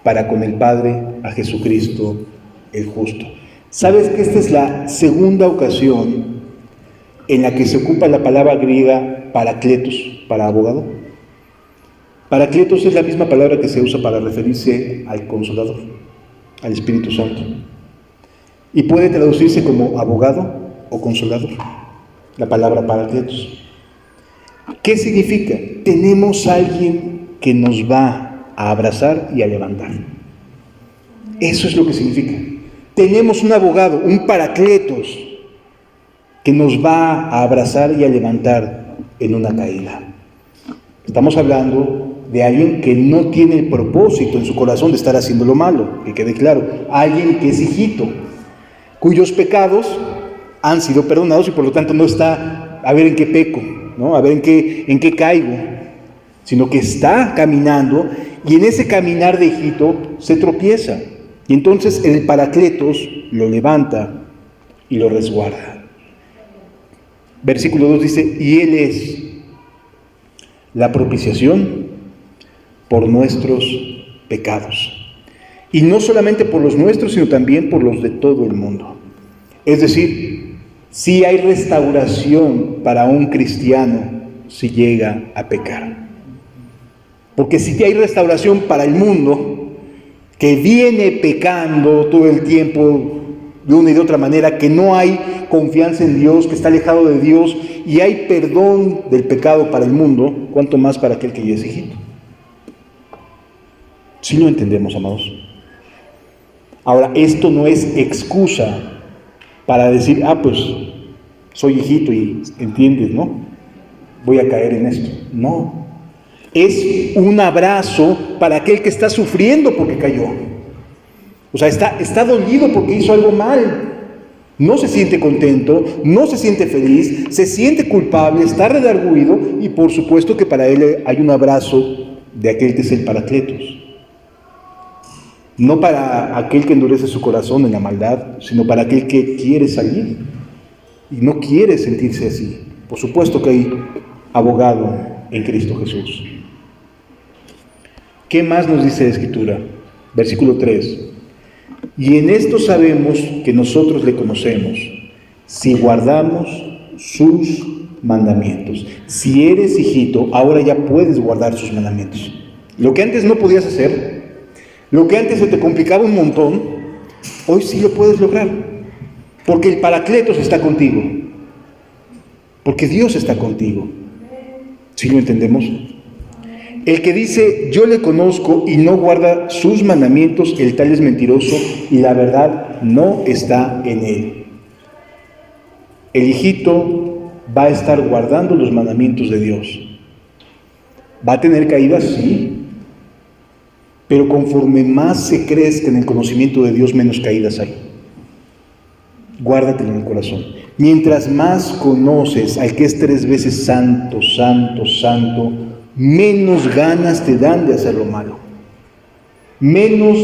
para con el Padre a Jesucristo el justo. ¿Sabes que esta es la segunda ocasión en la que se ocupa la palabra griega parakletos para abogado? Parakletos es la misma palabra que se usa para referirse al Consolador, al Espíritu Santo. Y puede traducirse como abogado o consolador, la palabra parakletos. ¿Qué significa? Tenemos a alguien que nos va a abrazar y a levantar. Eso es lo que significa. Tenemos un abogado, un parakletos, que nos va a abrazar y a levantar en una caída. Estamos hablando de alguien que no tiene el propósito en su corazón de estar haciendo lo malo, que quede claro. Alguien que es hijito, cuyos pecados han sido perdonados y por lo tanto no está a ver en qué peco, ¿no? A ver en qué caigo, sino que está caminando y en ese caminar de hijito se tropieza. Y entonces el parakletos lo levanta y lo resguarda. Versículo 2 dice, y Él es la propiciación por nuestros pecados. Y no solamente por los nuestros, sino también por los de todo el mundo. Es decir, sí hay restauración para un cristiano si llega a pecar. Porque si hay restauración para el mundo, que viene pecando todo el tiempo de una y de otra manera, que no hay confianza en Dios, que está alejado de Dios, y hay perdón del pecado para el mundo, ¿cuánto más para aquel que ya es hijito? ¿Sí lo entendemos, amados? Ahora, esto no es excusa para decir, pues soy hijito y entiendes, ¿no? Voy a caer en esto. No. Es un abrazo para aquel que está sufriendo porque cayó. O sea, está dolido porque hizo algo mal. No se siente contento, no se siente feliz, se siente culpable, está redarguido y por supuesto que para él hay un abrazo de aquel que es el parakletos. No para aquel que endurece su corazón en la maldad, sino para aquel que quiere salir. y no quiere sentirse así. Por supuesto que hay abogado en Cristo Jesús. ¿Qué más nos dice la Escritura? Versículo 3. Y en esto sabemos que nosotros le conocemos, si guardamos sus mandamientos. Si eres hijito, ahora ya puedes guardar sus mandamientos. Lo que antes no podías hacer, lo que antes se te complicaba un montón, hoy sí lo puedes lograr. Porque el Paracletos está contigo. Porque Dios está contigo. ¿Sí lo entendemos? El que dice, yo le conozco y no guarda sus mandamientos, el tal es mentiroso y la verdad no está en él. El hijito va a estar guardando los mandamientos de Dios. ¿Va a tener caídas? Sí. Pero conforme más se crezca en el conocimiento de Dios, menos caídas hay. Guárdatelo en el corazón. Mientras más conoces al que es 3 veces santo, santo, santo, menos ganas te dan de hacer lo malo. Menos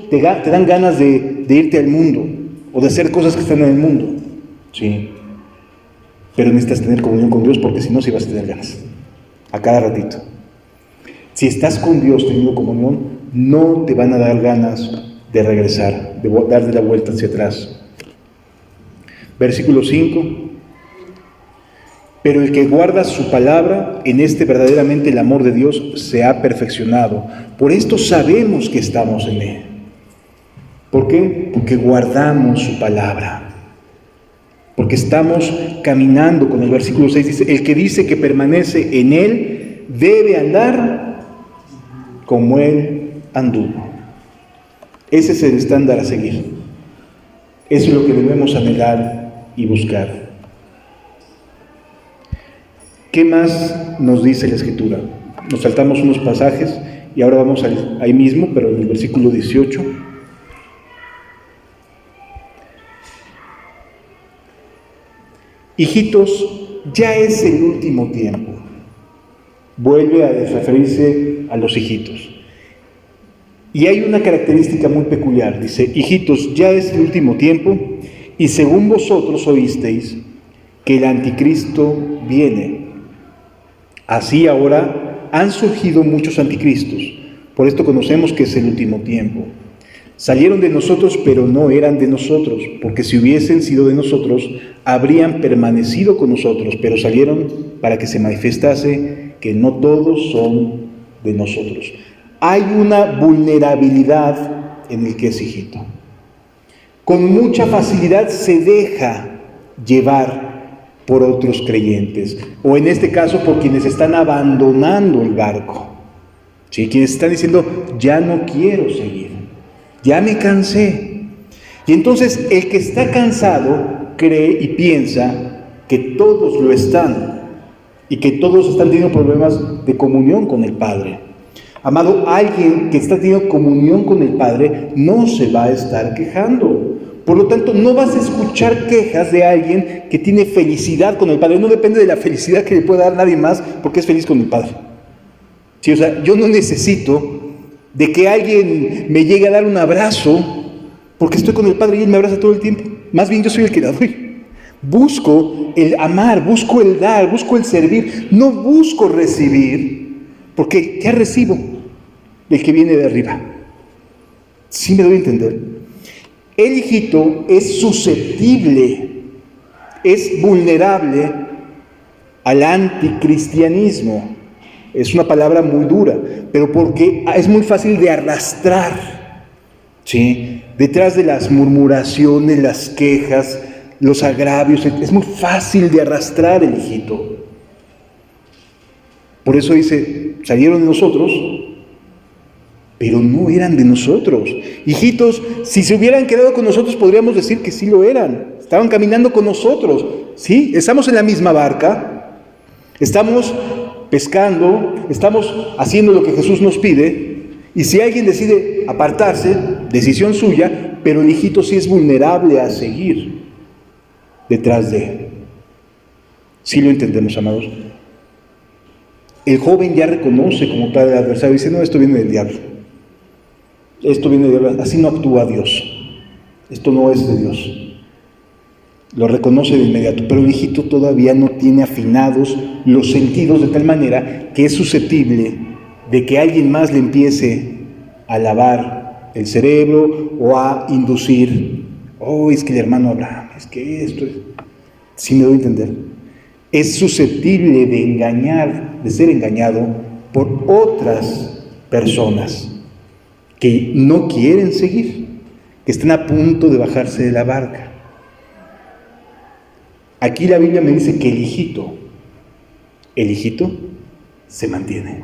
te dan ganas de irte al mundo o de hacer cosas que están en el mundo. Sí. Pero necesitas tener comunión con Dios, porque si no, sí vas a tener ganas. A cada ratito. Si estás con Dios teniendo comunión, no te van a dar ganas de regresar, de darle la vuelta hacia atrás. Versículo 5. Pero el que guarda su palabra, en este verdaderamente el amor de Dios se ha perfeccionado. Por esto sabemos que estamos en él. ¿Por qué? Porque guardamos su palabra. Porque estamos caminando con el versículo 6. Dice, el que dice que permanece en él debe andar como él anduvo. Ese es el estándar a seguir. Eso es lo que debemos anhelar y buscar. ¿Qué más nos dice la Escritura? Nos saltamos unos pasajes y ahora vamos ahí mismo, pero en el versículo 18. Hijitos, ya es el último tiempo. Vuelve a referirse a los hijitos. Y hay una característica muy peculiar. Dice, hijitos, ya es el último tiempo, y según vosotros oísteis que el anticristo viene. Así ahora han surgido muchos anticristos. Por esto conocemos que es el último tiempo. Salieron de nosotros, pero no eran de nosotros, porque si hubiesen sido de nosotros, habrían permanecido con nosotros, pero salieron para que se manifestase que no todos son de nosotros. Hay una vulnerabilidad en el que es hijito. Con mucha facilidad se deja llevar por otros creyentes, o en este caso por quienes están abandonando el barco. ¿Sí? Quienes están diciendo, ya no quiero seguir, ya me cansé. Y entonces el que está cansado cree y piensa que todos lo están, y que todos están teniendo problemas de comunión con el Padre. Amado, alguien que está teniendo comunión con el Padre no se va a estar quejando. Por lo tanto, no vas a escuchar quejas de alguien que tiene felicidad con el Padre. No depende de la felicidad que le pueda dar nadie más, porque es feliz con el Padre. Sí, o sea, yo no necesito de que alguien me llegue a dar un abrazo, porque estoy con el Padre y Él me abraza todo el tiempo. Más bien yo soy el que da doy. Busco el amar, busco el dar, busco el servir. No busco recibir, porque ya recibo del que viene de arriba. ¿Sí me doy a entender? El hijito es susceptible, es vulnerable al anticristianismo. Es una palabra muy dura, pero porque es muy fácil de arrastrar, ¿sí? Detrás de las murmuraciones, las quejas, los agravios, es muy fácil de arrastrar el hijito. Por eso dice, salieron de nosotros, pero no eran de nosotros. Hijitos, si se hubieran quedado con nosotros, podríamos decir que sí lo eran. Estaban caminando con nosotros, ¿sí? Estamos en la misma barca, estamos pescando, estamos haciendo lo que Jesús nos pide, y si alguien decide apartarse, decisión suya, pero el hijito sí es vulnerable a seguir detrás de él. ¿Sí lo entendemos, amados? El joven ya reconoce como tal el adversario, dice, no, esto viene del diablo. Esto viene de Dios, así no actúa Dios. Esto no es de Dios. lo reconoce de inmediato, pero el hijito todavía no tiene afinados los sentidos de tal manera que es susceptible de que alguien más le empiece a lavar el cerebro o a inducir, es que el hermano Abraham, es que esto es... ¿Sí me doy a entender? Es susceptible de engañar, de ser engañado por otras personas que no quieren seguir, que están a punto de bajarse de la barca. Aquí la Biblia me dice que el hijito se mantiene.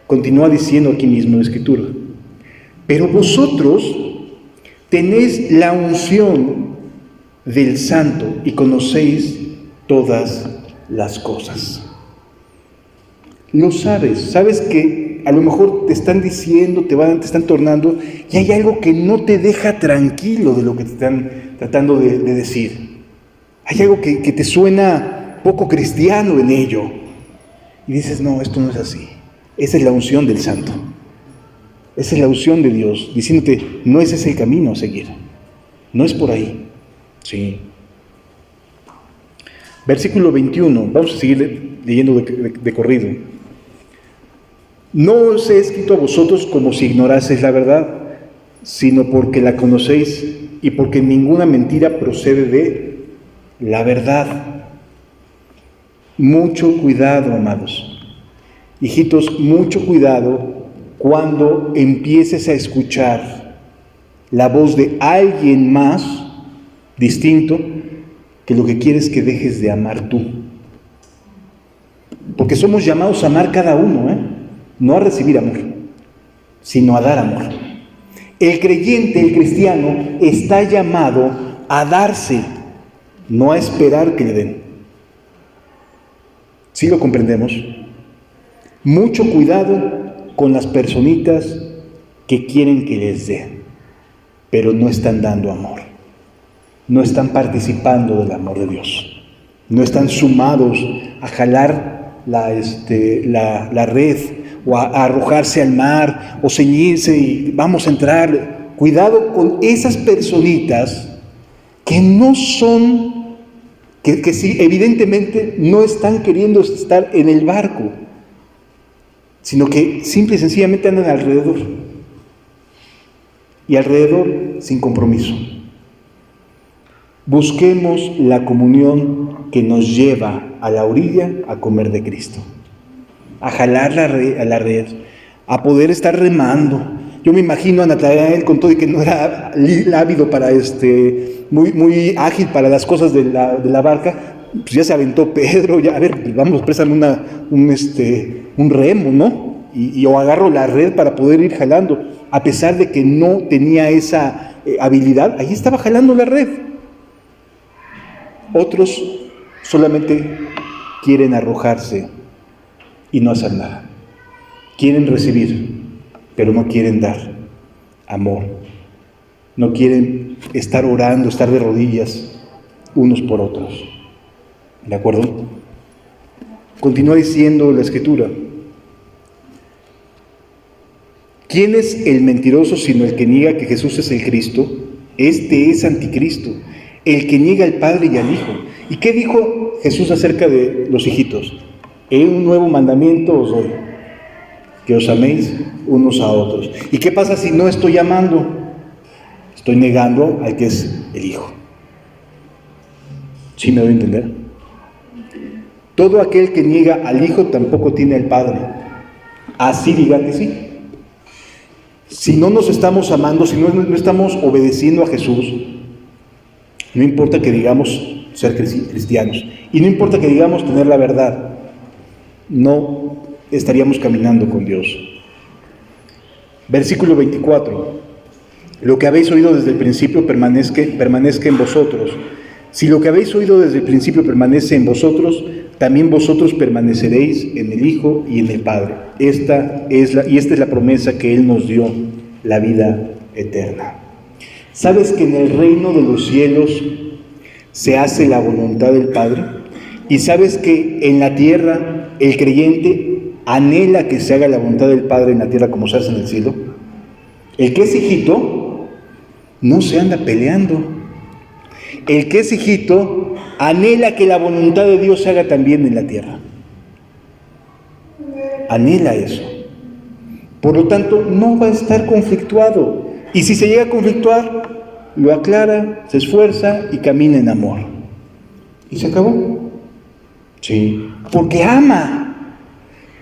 Continúa diciendo aquí mismo la Escritura: pero vosotros tenéis la unción del Santo y conocéis todas las cosas. Lo sabes que a lo mejor te están diciendo, te están tornando, y hay algo que no te deja tranquilo de lo que te están tratando de decir. Hay algo que te suena poco cristiano en ello. Y dices, no, esto no es así. Esa es la unción del Santo. Esa es la unción de Dios, diciéndote, no ese es el camino a seguir. No es por ahí. Sí. Versículo 21, vamos a seguir leyendo de corrido. No os he escrito a vosotros como si ignoraseis la verdad, sino porque la conocéis y porque ninguna mentira procede de la verdad. Mucho cuidado, amados. Hijitos, mucho cuidado cuando empieces a escuchar la voz de alguien más distinto que lo que quieres que dejes de amar tú. Porque somos llamados a amar cada uno, no a recibir amor, sino a dar amor. El creyente, el cristiano, está llamado a darse, no a esperar que le den. ¿Sí lo comprendemos? Mucho cuidado con las personitas que quieren que les den, pero no están dando amor. No están participando del amor de Dios. No están sumados a jalar la red o a arrojarse al mar o ceñirse y vamos a entrar. Cuidado con esas personitas que no son, que sí, evidentemente no están queriendo estar en el barco, sino que simple y sencillamente andan alrededor. Y alrededor sin compromiso. Busquemos la comunión que nos lleva a la orilla a comer de Cristo, a jalar a la red, a poder estar remando. Yo me imagino a Natanael con todo y que no era ávido para muy ágil para las cosas de la barca, pues ya se aventó Pedro, ya, a ver, vamos, préstame un remo, ¿no? Y yo agarro la red para poder ir jalando, a pesar de que no tenía esa habilidad, ahí estaba jalando la red. Otros solamente quieren arrojarse y no hacer nada. Quieren recibir, pero no quieren dar amor. No quieren estar orando, estar de rodillas unos por otros. ¿De acuerdo? Continúa diciendo la Escritura. ¿Quién es el mentiroso sino el que niega que Jesús es el Cristo? Este es anticristo, el que niega al Padre y al Hijo. ¿Y qué dijo Jesús acerca de los hijitos? Un nuevo mandamiento os doy, que os améis unos a otros. ¿Y qué pasa si no estoy amando? Estoy negando al que es el Hijo. ¿Sí me doy a entender? Todo aquel que niega al Hijo tampoco tiene al Padre. Así diga que sí. Si no nos estamos amando, si no estamos obedeciendo a Jesús, no importa que digamos ser cristianos, y no importa que digamos tener la verdad, no estaríamos caminando con Dios. Versículo 24. Lo que habéis oído desde el principio permanezca en vosotros. Si lo que habéis oído desde el principio permanece en vosotros, también vosotros permaneceréis en el Hijo y en el Padre. Esta es la promesa que Él nos dio, la vida eterna. ¿Sabes que en el reino de los cielos se hace la voluntad del Padre? ¿Y sabes que en la tierra el creyente anhela que se haga la voluntad del Padre en la tierra como se hace en el cielo? El que es hijito no se anda peleando. el que es hijito anhela que la voluntad de Dios se haga también en la tierra. Anhela eso. Por lo tanto, no va a estar conflictuado. Y si se llega a conflictuar, lo aclara, se esfuerza y camina en amor. ¿Y se acabó? Sí. Porque ama.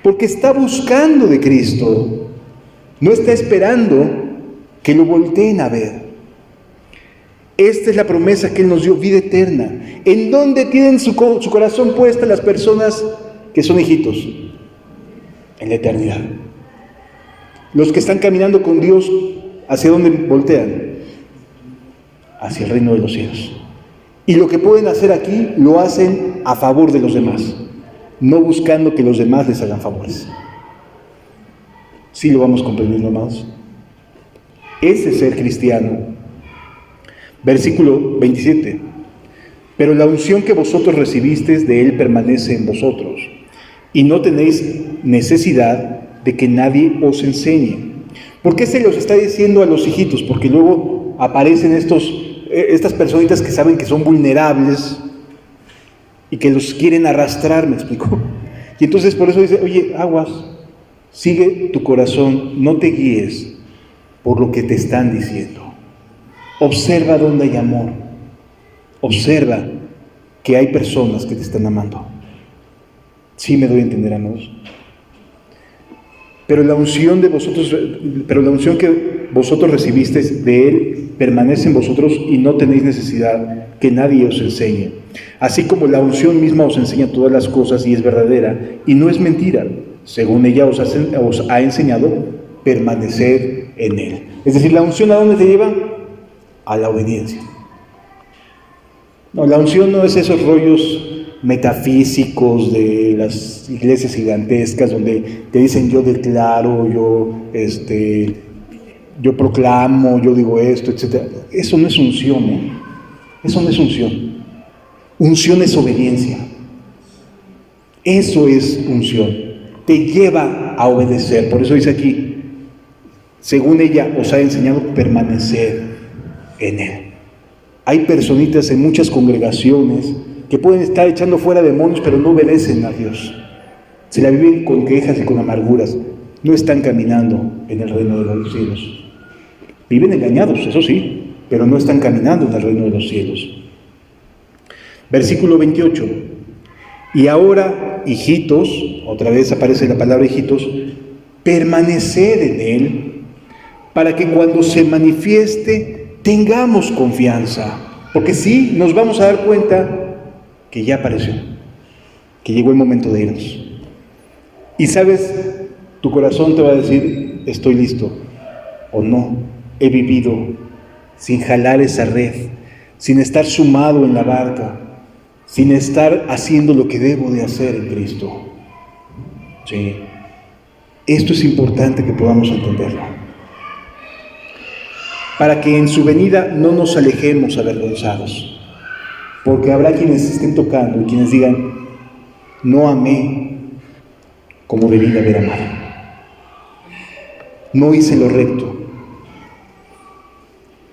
Porque está buscando de Cristo. No está esperando que lo volteen a ver. Esta es la promesa que Él nos dio, vida eterna. ¿En dónde tienen su corazón puesta las personas que son hijitos? En la eternidad. Los que están caminando con Dios, ¿hacia dónde voltean? Hacia el reino de los cielos. Y lo que pueden hacer aquí, lo hacen a favor de los demás, no buscando que los demás les hagan favores. ¿Sí lo vamos comprendiendo, amados? Ese es ser cristiano. Versículo 27. Pero la unción que vosotros recibisteis de Él permanece en vosotros, y no tenéis necesidad de que nadie os enseñe. ¿Por qué se los está diciendo a los hijitos? Porque luego aparecen estas personitas que saben que son vulnerables y que los quieren arrastrar, ¿me explico? Y entonces por eso dice, oye, aguas, sigue tu corazón, no te guíes por lo que te están diciendo. Observa dónde hay amor. Observa que hay personas que te están amando. ¿Sí me doy a entender, amados? Pero la unción que vosotros recibisteis de Él permanece en vosotros y no tenéis necesidad que nadie os enseñe. Así como la unción misma os enseña todas las cosas y es verdadera y no es mentira, según ella os ha enseñado, permaneced en Él. Es decir, la unción ¿a dónde te lleva? A la obediencia. No, la unción no es esos rollos metafísicos de las iglesias gigantescas donde te dicen yo declaro, yo proclamo, yo digo esto, etc. Eso no es unción, ¿eh? Eso no es unción. Unción es obediencia. Eso es unción. Te lleva a obedecer. Por eso dice aquí, según ella os ha enseñado, permanecer en Él. Hay personitas en muchas congregaciones que pueden estar echando fuera demonios, pero no obedecen a Dios. Se la viven con quejas y con amarguras. No están caminando en el reino de los cielos. Viven engañados, eso sí, pero no están caminando en el reino de los cielos. Versículo 28. Y ahora, hijitos, otra vez aparece la palabra hijitos, permaneced en Él, para que cuando se manifieste tengamos confianza. Porque sí, nos vamos a dar cuenta que ya apareció, que llegó el momento de irnos. Y sabes, tu corazón te va a decir, estoy listo, o no, he vivido sin jalar esa red, sin estar sumado en la barca, sin estar haciendo lo que debo de hacer en Cristo. Sí. Esto es importante que podamos entenderlo. Para que en su venida no nos alejemos avergonzados. Porque habrá quienes estén tocando y quienes digan, no amé como debí de haber amado. No hice lo recto.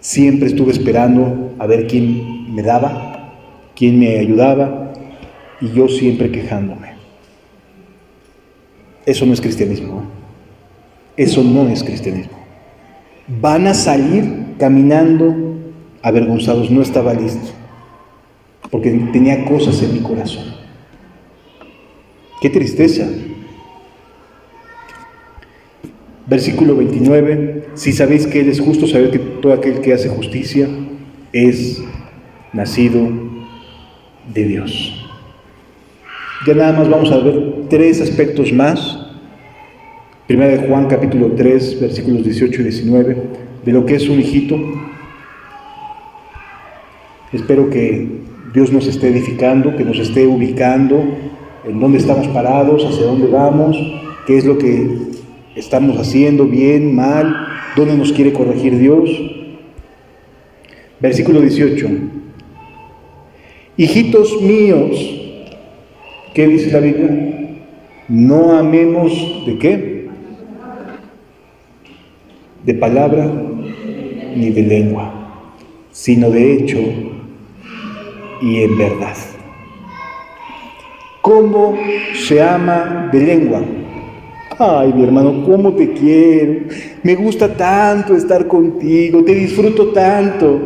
Siempre estuve esperando a ver quién me daba, quién me ayudaba, y yo siempre quejándome. Eso no es cristianismo. Eso no es cristianismo. Van a salir caminando avergonzados. No estaba listo, porque tenía cosas en mi corazón. ¡Qué tristeza! Versículo 29. Si sabéis que Él es justo, sabed que todo aquel que hace justicia es nacido de Dios. Ya nada más vamos a ver 3 aspectos más. Primera de Juan, capítulo 3, versículos 18 y 19, de lo que es un hijito. Espero que Dios nos esté edificando, que nos esté ubicando en dónde estamos parados, hacia dónde vamos, qué es lo que estamos haciendo, bien, mal, dónde nos quiere corregir Dios. Versículo 18. Hijitos míos, ¿qué dice la Biblia? No amemos, ¿de qué? De palabra ni de lengua, sino de hecho y en verdad. ¿Cómo se ama de lengua? Ay, mi hermano, ¿cómo te quiero? Me gusta tanto estar contigo, te disfruto tanto.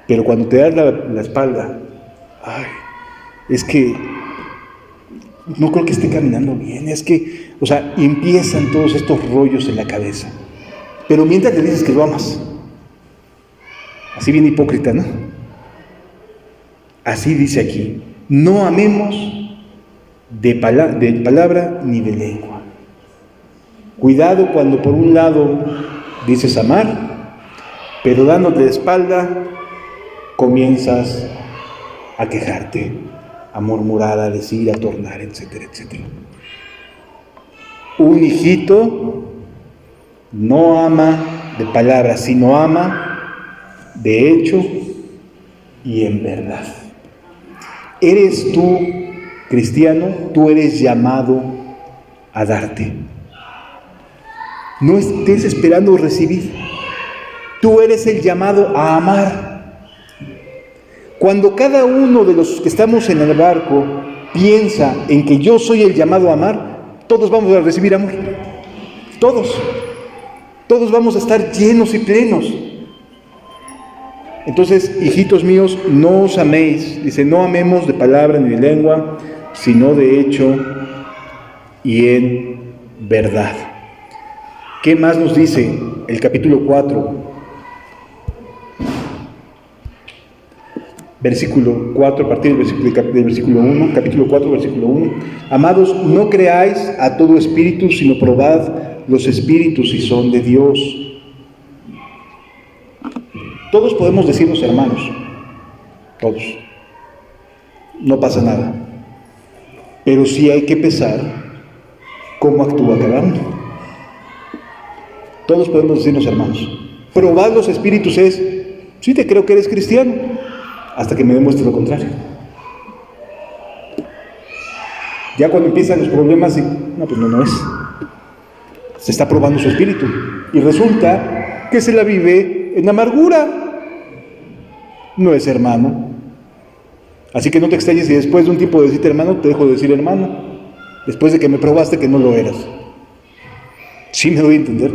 Pero cuando te das la espalda, ay, es que no creo que esté caminando bien, es que, o sea, empiezan todos estos rollos en la cabeza. Pero mientras le dices que lo amas, así bien hipócrita, ¿no? Así dice aquí, no amemos de palabra ni de lengua. Cuidado cuando por un lado dices amar, pero dándote la espalda comienzas a quejarte, a murmurar, a decir, a tornar, etcétera, etcétera. Un hijito no ama de palabra, sino ama de hecho y en verdad. ¿Eres tú cristiano? Tú eres llamado a darte. No estés esperando recibir. Tú eres el llamado a amar. Cuando cada uno de los que estamos en el barco piensa en que yo soy el llamado a amar, todos vamos a recibir amor. Todos vamos a estar llenos y plenos. Entonces, hijitos míos, no os améis, dice, no amemos de palabra ni de lengua, sino de hecho y en verdad. ¿Qué más nos dice el capítulo 4? Versículo 4, a partir del versículo 1, capítulo 4, versículo 1. Amados, no creáis a todo espíritu, sino probad los espíritus si son de Dios. Todos podemos decirnos hermanos, todos. No pasa nada. Pero sí hay que pesar cómo actúa cada uno. Todos podemos decirnos hermanos. Probar los espíritus es, sí te creo que eres cristiano, hasta que me demuestres lo contrario. Ya cuando empiezan los problemas, no, pues no es. Se está probando su espíritu. Y resulta que se la vive en amargura. No es hermano. Así que no te extrañes si después de un tiempo de decirte hermano, te dejo de decir hermano. Después de que me probaste que no lo eras. ¿Sí me doy a entender?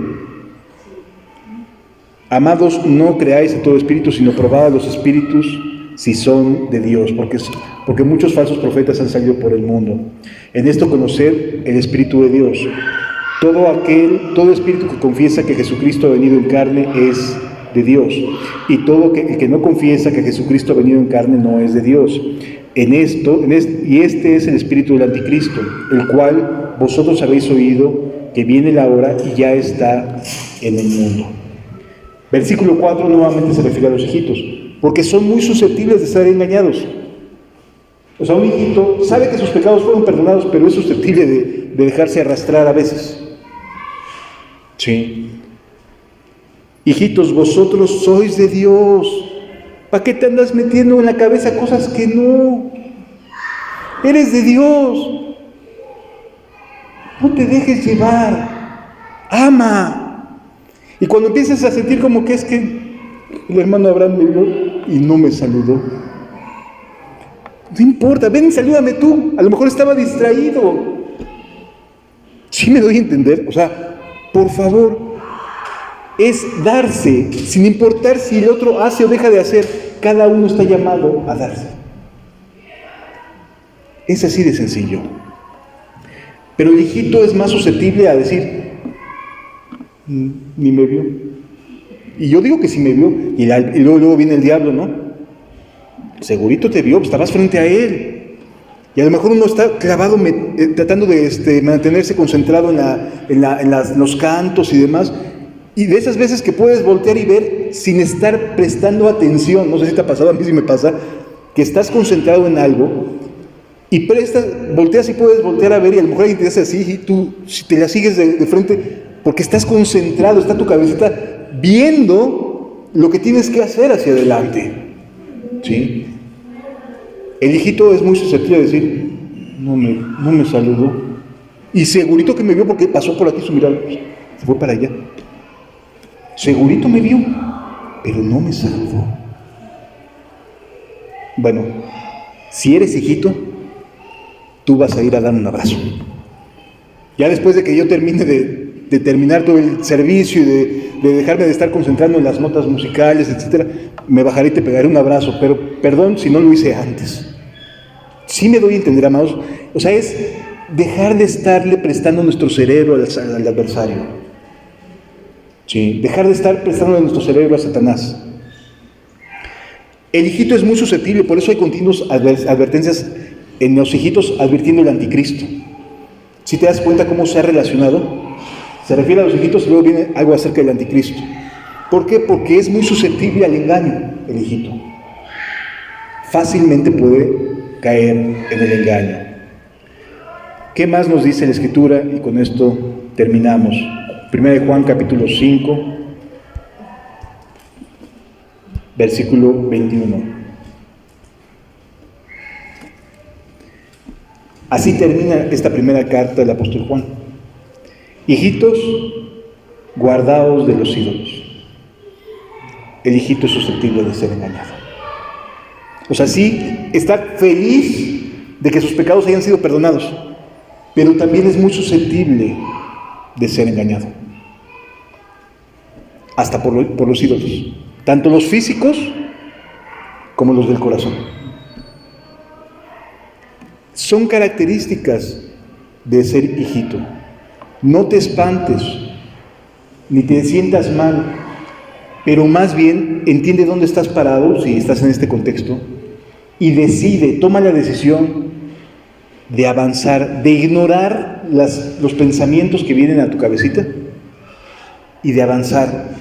Amados, no creáis a todo espíritu, sino probad a los espíritus si son de Dios, porque muchos falsos profetas han salido por el mundo. En esto conoced el Espíritu de Dios. Todo espíritu que confiesa que Jesucristo ha venido en carne es de Dios, y el que no confiesa que Jesucristo ha venido en carne no es de Dios. Y este es el espíritu del anticristo, el cual vosotros habéis oído que viene la hora y ya está en el mundo. Versículo 4 nuevamente se refiere a los hijitos, porque son muy susceptibles de estar engañados. O sea, un hijito sabe que sus pecados fueron perdonados, pero es susceptible de dejarse arrastrar a veces. Sí. Hijitos, vosotros sois de Dios. ¿Para qué te andas metiendo en la cabeza cosas que no? Eres de Dios. No te dejes llevar. Ama. Y cuando empieces a sentir como que es que el hermano Abraham me vio y no me saludó, no importa, ven y salúdame tú. A lo mejor estaba distraído. ¿Sí me doy a entender? O sea, por favor, es darse, sin importar si el otro hace o deja de hacer, cada uno está llamado a darse. Es así de sencillo. Pero el hijito es más susceptible a decir, ni me vio. Y yo digo que sí me vio, y luego viene el diablo, ¿no? Segurito te vio, pues estabas frente a él. Y a lo mejor uno está clavado tratando de mantenerse concentrado en los cantos y demás. Y de esas veces que puedes voltear y ver sin estar prestando atención, no sé si te ha pasado, a mí sí me pasa, que estás concentrado en algo y volteas y puedes voltear a ver y a lo mejor alguien te hace así y tú, si te la sigues de frente, porque estás concentrado, está tu cabecita viendo lo que tienes que hacer hacia adelante. ¿Sí? El hijito es muy susceptible a decir, no me saludó. Y segurito que me vio porque pasó por aquí su mirada, se fue para allá. Segurito me vio, pero no me saludó. Bueno, si eres hijito, tú vas a ir a dar un abrazo. Ya después de que yo termine de terminar todo el servicio y de dejarme de estar concentrando en las notas musicales, etcétera, me bajaré y te pegaré un abrazo, pero perdón si no lo hice antes. Sí me doy a entender, amados. O sea, es dejar de estarle prestando nuestro cerebro al adversario. Sí, dejar de estar prestando nuestro cerebro a Satanás. El hijito es muy susceptible, por eso hay continuas advertencias en los hijitos advirtiendo el anticristo. Si te das cuenta cómo se ha relacionado, se refiere a los hijitos y luego viene algo acerca del anticristo. ¿Por qué? Porque es muy susceptible al engaño el hijito. Fácilmente puede caer en el engaño. ¿Qué más nos dice la Escritura? Y con esto terminamos. 1 Juan capítulo 5, versículo 21. Así termina esta primera carta del apóstol Juan. Hijitos, guardaos de los ídolos. El hijito es susceptible de ser engañado. O sea, sí está feliz de que sus pecados hayan sido perdonados, pero también es muy susceptible de ser engañado. Hasta por los ídolos, tanto los físicos como los del corazón. Son características de ser hijito. No te espantes, ni te sientas mal, pero más bien entiende dónde estás parado, si estás en este contexto, y toma la decisión de avanzar, de ignorar los pensamientos que vienen a tu cabecita y de avanzar,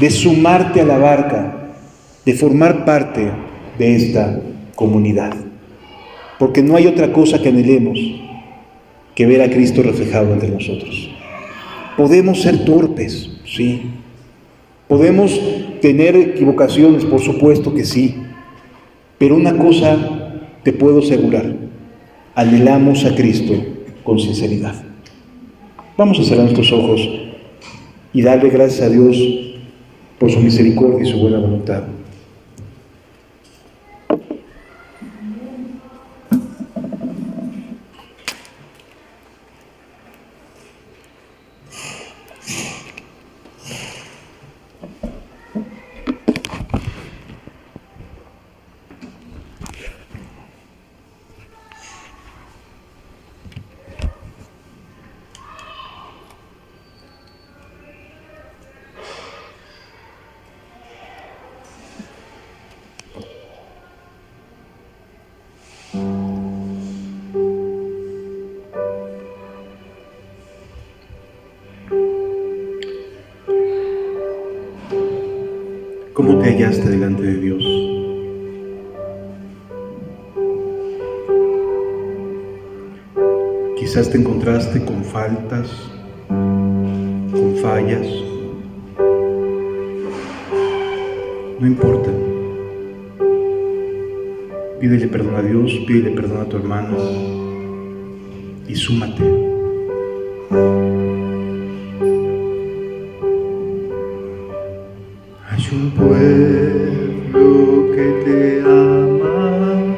de sumarte a la barca, de formar parte de esta comunidad. Porque no hay otra cosa que anhelemos que ver a Cristo reflejado entre nosotros. Podemos ser torpes, sí. Podemos tener equivocaciones, por supuesto que sí. Pero una cosa te puedo asegurar: anhelamos a Cristo con sinceridad. Vamos a cerrar nuestros ojos y darle gracias a Dios por su misericordia y su buena voluntad. ¿Cómo te hallaste delante de Dios? Quizás te encontraste con faltas, con fallas. No importa. Pídele perdón a Dios, pídele perdón a tu hermano y súmate. Hay un pueblo que te ama,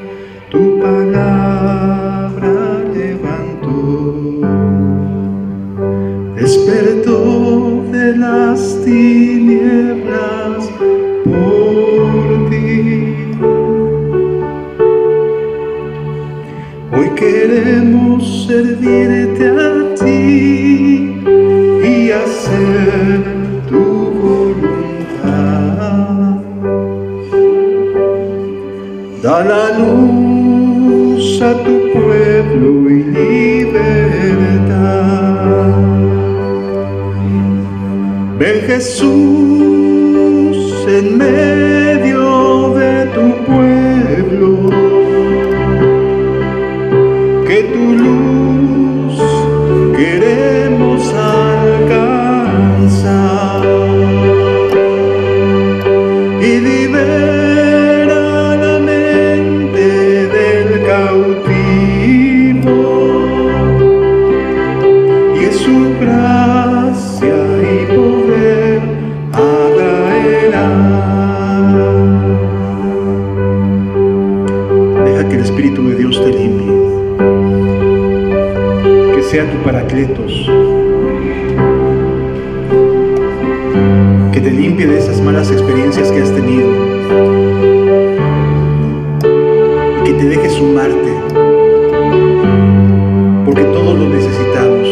tu palabra levantó, despertó de las tinieblas por ti. Hoy queremos servirte a ti y hacer tu voluntad. Da la luz a tu pueblo y libertad. Ven Jesús en medio de tu pueblo, que tu luz queremos alcanzar y libera la mente del cautivo, y en su gracia y poder atraerá. sea tu Paracletos, que te limpie de esas malas experiencias que has tenido y que te deje sumarte, porque todos lo necesitamos.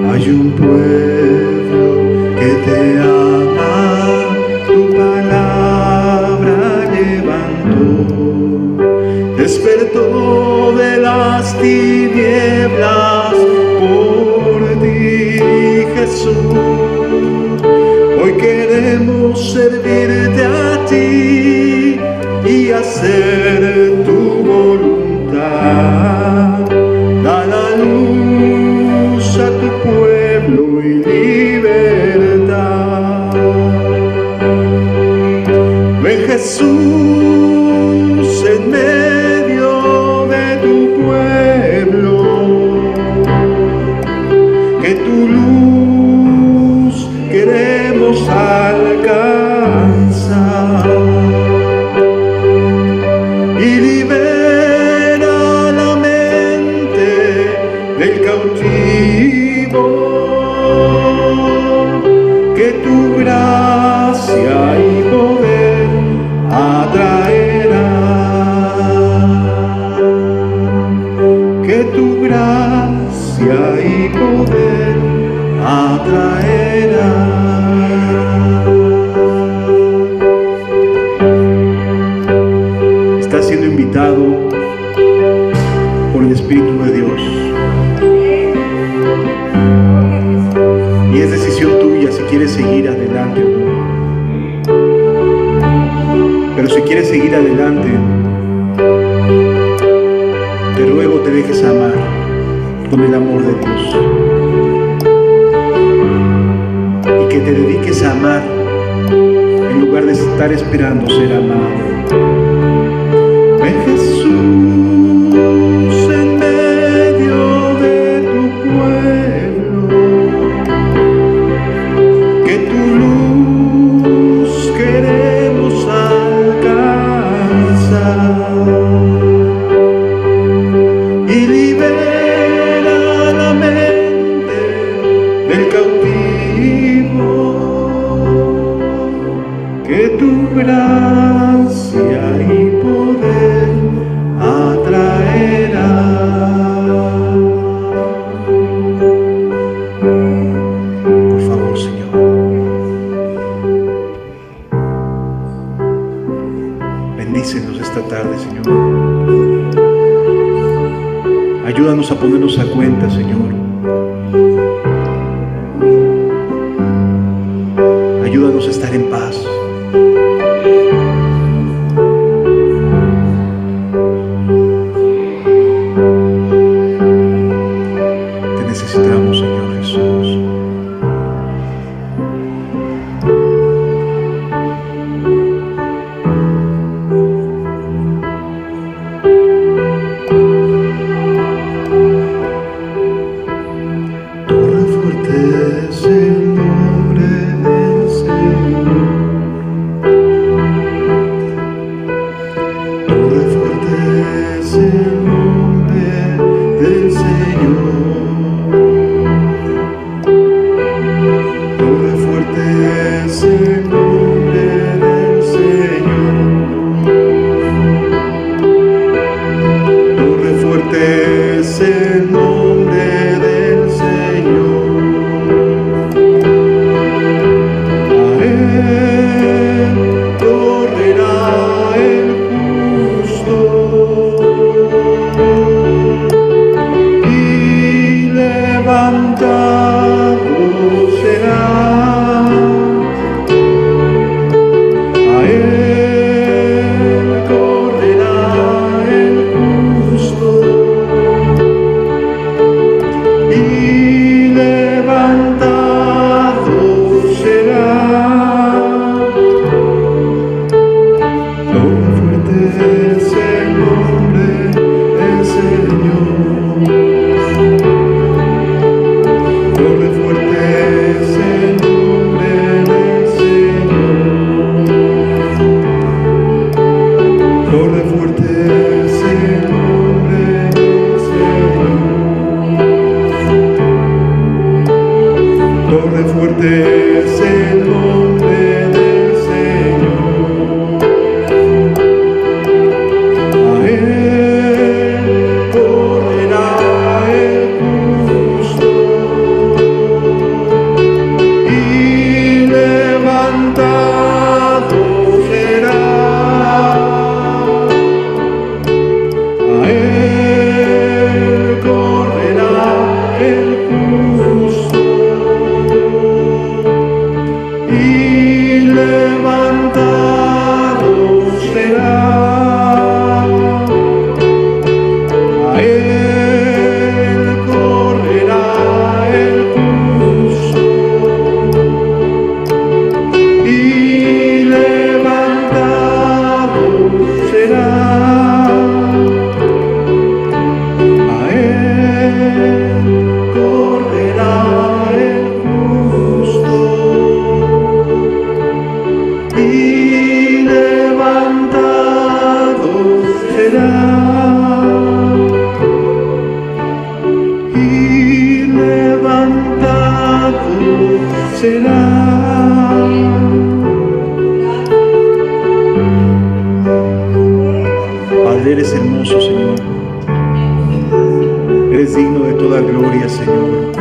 Hay un pueblo que te ama, tu palabra levantó, despertó de las tinieblas por ti, Jesús. Hoy queremos servirte a ti y hacer tu voluntad. Da la luz a tu pueblo y libertad. Ven, Jesús, en medio de tu pueblo, que tu luz queremos alcanzar, y libera la mente del cautivo, que tu gracia y poder atraerá, que tu gracia y poder atraerá. Estás siendo invitado por el Espíritu de Dios, y es decisión tuya si quieres seguir adelante o no. Pero si quieres seguir adelante, te ruego te dejes amar con el amor de Dios, y que te dediques a amar en lugar de estar esperando ser amado. Ven, Jesús, en medio de tu pueblo, que tu luz queremos alcanzar, y libera la mente del cautivo, que tu gracia y poder atraerá. Por favor, Señor, bendícenos esta tarde, Señor. Ayúdanos a ponernos a cuenta, Señor. Ayúdanos a estar en paz. Te necesitamos, Señor Jesús. Torre fuerte es el nombre del Señor. Torre fuerte es el nombre del Señor. Torre fuerte es el nombre del Señor. Torre fuerte es el nombre del Señor. A él correrá el justo y levantado será. A él correrá el justo y levantado será. Torre fuerte es el nombre del Señor. Torre es el nombre del Señor. A Él correrá el justo y levantado será. A Él correrá el justo y levantado será. A Él correrá el justo y levantado será. A Él correrá el justo y levantado será. Y levantado será. Padre, eres hermoso, Señor. Eres digno de toda gloria, Señor.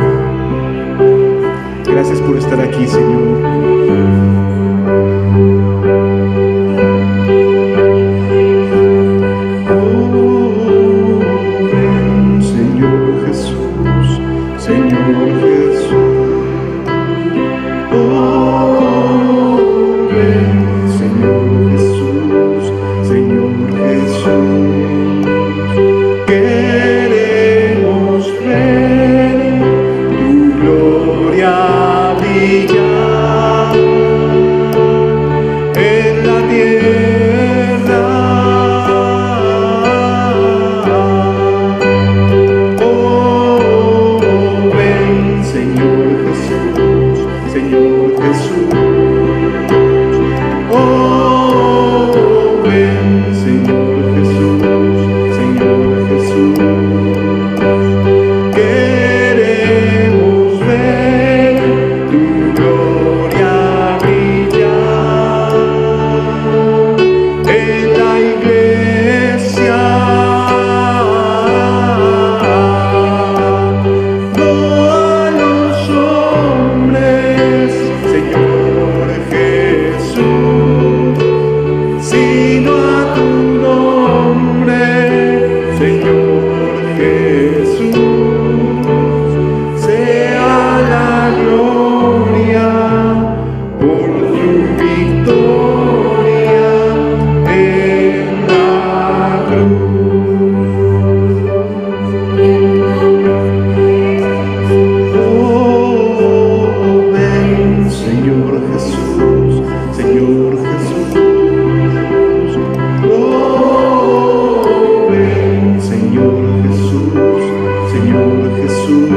Gracias por estar aquí, Señor. Ven, Señor Jesús, Señor Jesús. Ven, Señor Jesús, Señor Jesús. Queremos ver tu gloria brillar en la tierra. Oh, ven, Señor Jesús, Señor Jesús. Oh, ven, Señor Jesús, Señor Jesús. Queremos ver tu gloria brillar en la iglesia. No a los hombres, Señor Jesús, sino a tu nombre, Señor Jesús. Sea la gloria por tu victoria en la cruz. Oh, ven, Señor Jesús, Señor Jesús. Oh, ven, Señor Jesús, Señor Jesús.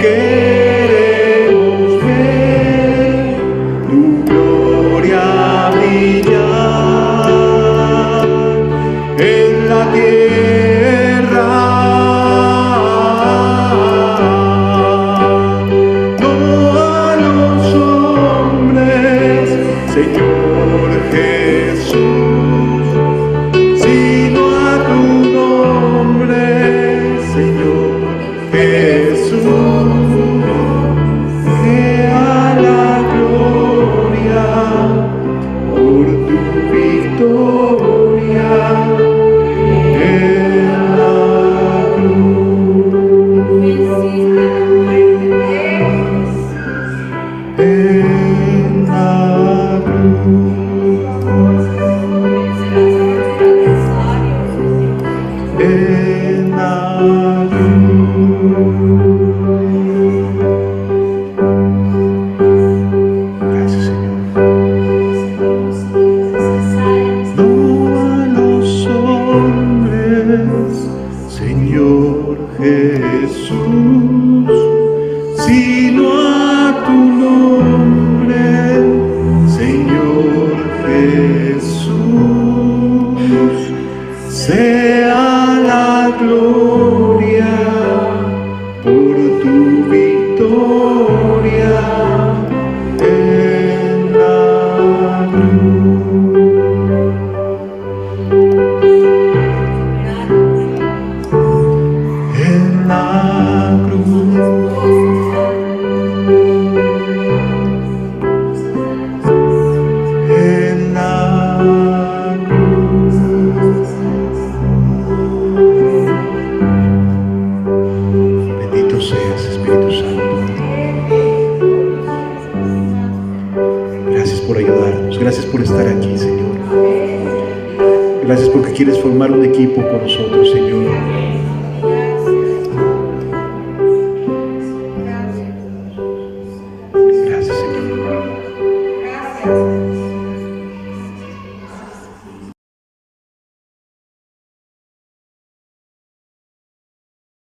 Queremos ver tu gloria brillar en la tierra. No a los hombres, Señor Jesús, sino a tu nombre, Señor Jesús. Sea la gloria por tu victoria en la cruz. En la cruz. En la cruz. Gracias, Señor. No a los hombres, Señor Jesús, sino a tu nombre, Señor Jesús. Sea la gloria por tu victoria Gracias por estar aquí, Señor. Gracias porque quieres formar un equipo con nosotros, Señor.